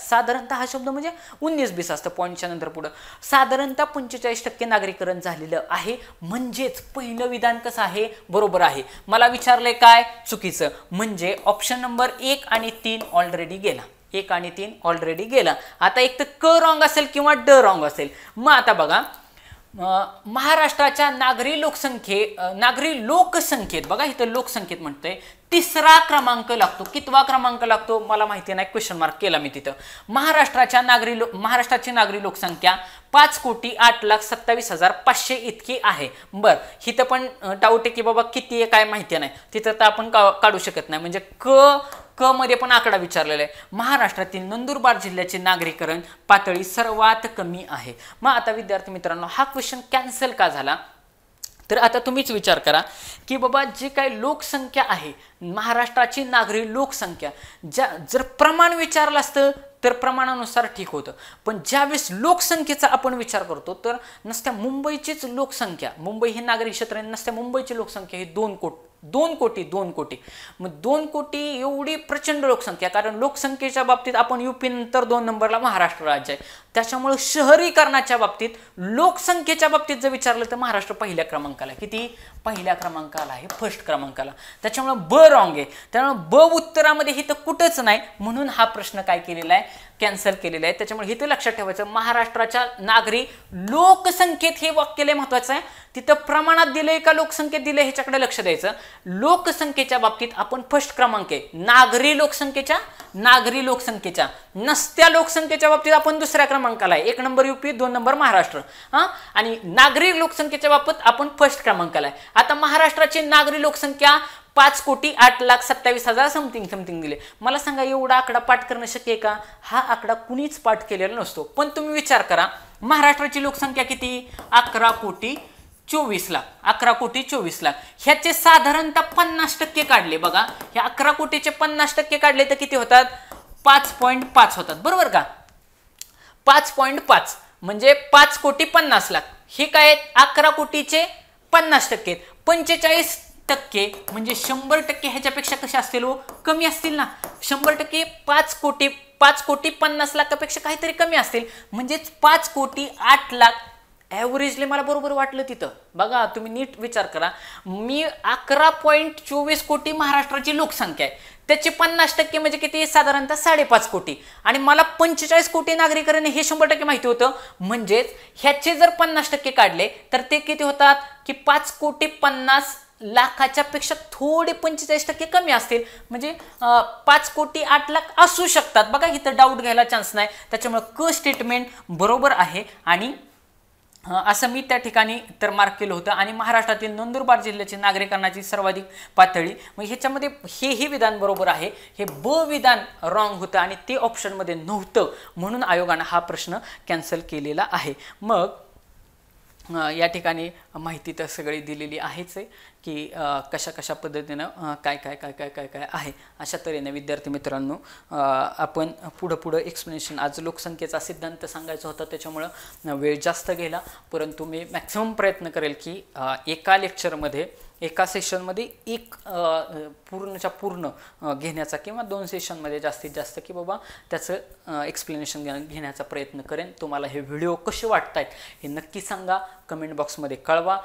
साधारणतः हा शब्द म्हणजे 19-20 असतं पॉईंटच्या नंतर पुढं, साधारणतः 45% नागरीकरण झालेलं आहे. म्हणजेच पहिलं विधान कसं आहे, बरोबर आहे. मला विचारलंय काय, चुकीचं. म्हणजे ऑप्शन नंबर 1 आणि 3 ऑलरेडी गेला, 1 आणि 3 ऑलरेडी गेला. आता एक तर क रॉंग असेल किंवा ड रॉंग असेल. मग आता बघा, महाराष्ट्राच्या नागरी लोकसंख्येत बघा, इथं लोकसंख्येत म्हणतंय 3रा क्रमांक लागतो. कितवा क्रमांक लागतो मला माहिती नाही, क्वेश्चन मार्क केला मी तिथं. महाराष्ट्राची नागरी लोकसंख्या 5,08,27,500 इतकी आहे. बर, हिथं पण डाऊट आहे की बाबा किती आहे काय माहिती नाही, तिथं तर आपण काढू शकत नाही. म्हणजे क मध्ये पण आकडा विचारलेला आहे. महाराष्ट्रातील नंदुरबार जिल्ह्याचे नागरीकरण पातळी सर्वात कमी आहे. मग आता विद्यार्थी मित्रांनो, हा क्वेश्चन कॅन्सल का झाला, तर आता तुम्हीच विचार करा की बाबा जी काही लोकसंख्या आहे, महाराष्ट्राची नागरी लोकसंख्या, जर प्रमाण विचारलं असतं तर प्रमाणानुसार ठीक होतं. पण ज्यावेळेस लोकसंख्येचा आपण विचार करतो तर नसत्या मुंबईचीच लोकसंख्या, मुंबई हे नागरी क्षेत्र नसत्या मुंबईची लोकसंख्या ही 2 कोटी. मग 2 कोटी एवढी प्रचंड लोकसंख्या, कारण लोकसंख्येच्या बाबतीत आपण युपी नंतर 2 नंबरला महाराष्ट्र राज्य आहे. त्याच्यामुळे शहरीकरणाच्या बाबतीत, लोकसंख्येच्या बाबतीत जर विचारलं तर महाराष्ट्र पहिल्या क्रमांकाला, किती पहिल्या क्रमांकाला आहे, फर्स्ट क्रमांकाला. त्याच्यामुळे ब रॉंग आहे. त्यामुळे ब उत्तरामध्ये हे तर कुठंच नाही. म्हणून हा प्रश्न काय केलेला आहे, कॅन्सल केलेलं आहे. त्याच्यामुळे इथं लक्षात ठेवायचं, महाराष्ट्राच्या नागरी लोकसंख्येत हे वाक्य लय महत्वाचं आहे. तिथं प्रमाणात दिलंय का लोकसंख्येत दिलंय ह्याच्याकडे लक्ष द्यायचं. लोकसंख्येच्या बाबतीत आपण फर्स्ट क्रमांक आहे. नागरी लोकसंख्येच्या नसत्या लोकसंख्येच्या बाबतीत आपण दुसऱ्या क्रमांकाला आहे. 1 नंबर यूपी, 2 नंबर महाराष्ट्र. आणि नागरी लोकसंख्येच्या बाबतीत आपण फर्स्ट क्रमांकाला आहे. आता महाराष्ट्राची नागरी लोकसंख्या 5,08,27,000 समथिंग दिले. मला सांगा, एवढा आकडा पाठ करणं शक्य आहे का? हा आकडा कुणीच पाठ केलेला नसतो. पण तुम्ही विचार करा, महाराष्ट्राची लोकसंख्या किती? 11,24,00,000. 11,24,00,000. ह्याचे साधारणतः 50% काढले. बघा, ह्या 11 कोटीचे 50% काढले तर किती होतात? 5.5 होतात. बरोबर का? 5.5 म्हणजे 5,50,00,000. हे काय? 11 कोटीचे 50%. 45% म्हणजे 100% ह्याच्यापेक्षा कसे असतील हो? कमी असतील ना. 100% 5,50,00,000पेक्षा काहीतरी कमी असतील. म्हणजेच 5,08,00,000. ॲव्हरेजले मला बरोबर वाटलं तिथं. बघा, तुम्ही नीट विचार करा. मी 11.24 कोटी महाराष्ट्राची लोकसंख्या आहे, त्याचे 50% म्हणजे किती? साधारणतः 5.5 कोटी. आणि मला 45 कोटी नागरिकांना हे 100% माहिती होतं. म्हणजेच ह्याचे जर 50% काढले तर ते किती होतात? की 5,50,00,000च्या पेक्षा थोडे 45% कमी असतील. म्हणजे 5,08,00,000 असू शकतात. बघा, इथं डाऊट घ्यायला चान्स नाही. त्याच्यामुळे क स्टेटमेंट बरोबर आहे. आणि असं मी त्या ठिकाणी तर मार्क केलं होतं. आणि महाराष्ट्रातील नंदुरबार जिल्ह्याची नागरिकांची सर्वाधिक पातळी, मग ह्याच्यामध्ये हे विधान बरोबर आहे. हे ब विधान रॉंग होतं आणि ते ऑप्शनमध्ये नव्हतं, म्हणून आयोगानं हा प्रश्न कॅन्सल केलेला आहे. मग या ठिकाणी माहिती तर सगळी दिलेली आहेच आहे की कशा पद्धतीनं काय आहे. अशा तऱ्हेने विद्यार्थी मित्रांनो, आपण पुढं एक्सप्लेनेशन, आज लोकसंख्येचा सिद्धांत सांगायचा होता त्याच्यामुळं वेळ जास्त गेला, परंतु मी मॅक्सिमम प्रयत्न करेल की एका लेक्चरमध्ये, एका सेशनमध्ये एक पूर्णच्या पूर्ण घेण्याचा, किंवा 2 सेशनमध्ये जास्तीत जास्त, की बाबा त्याचं एक्सप्लेनेशन घेण्याचा प्रयत्न करेन. तुम्हाला हे व्हिडिओ कसे वाटत आहेत हे नक्की सांगा, कमेंट बॉक्समध्ये कळवा.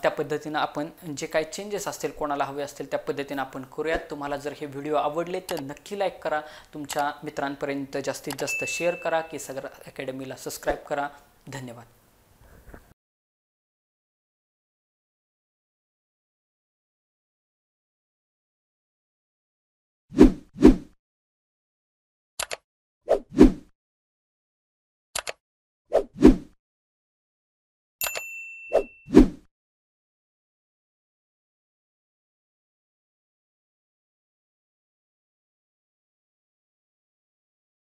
त्या पद्धतीनं आपण जे काही चेंजेस असतील, कोणाला हवे असतील त्या पद्धतीनं आपण करूयात. तुम्हाला जर हे व्हिडिओ आवडले तर नक्की लाईक करा, तुमच्या मित्रांपर्यंत जास्तीत जास्त शेअर करा, की सगळं अकॅडमीला सबस्क्राईब करा. धन्यवाद.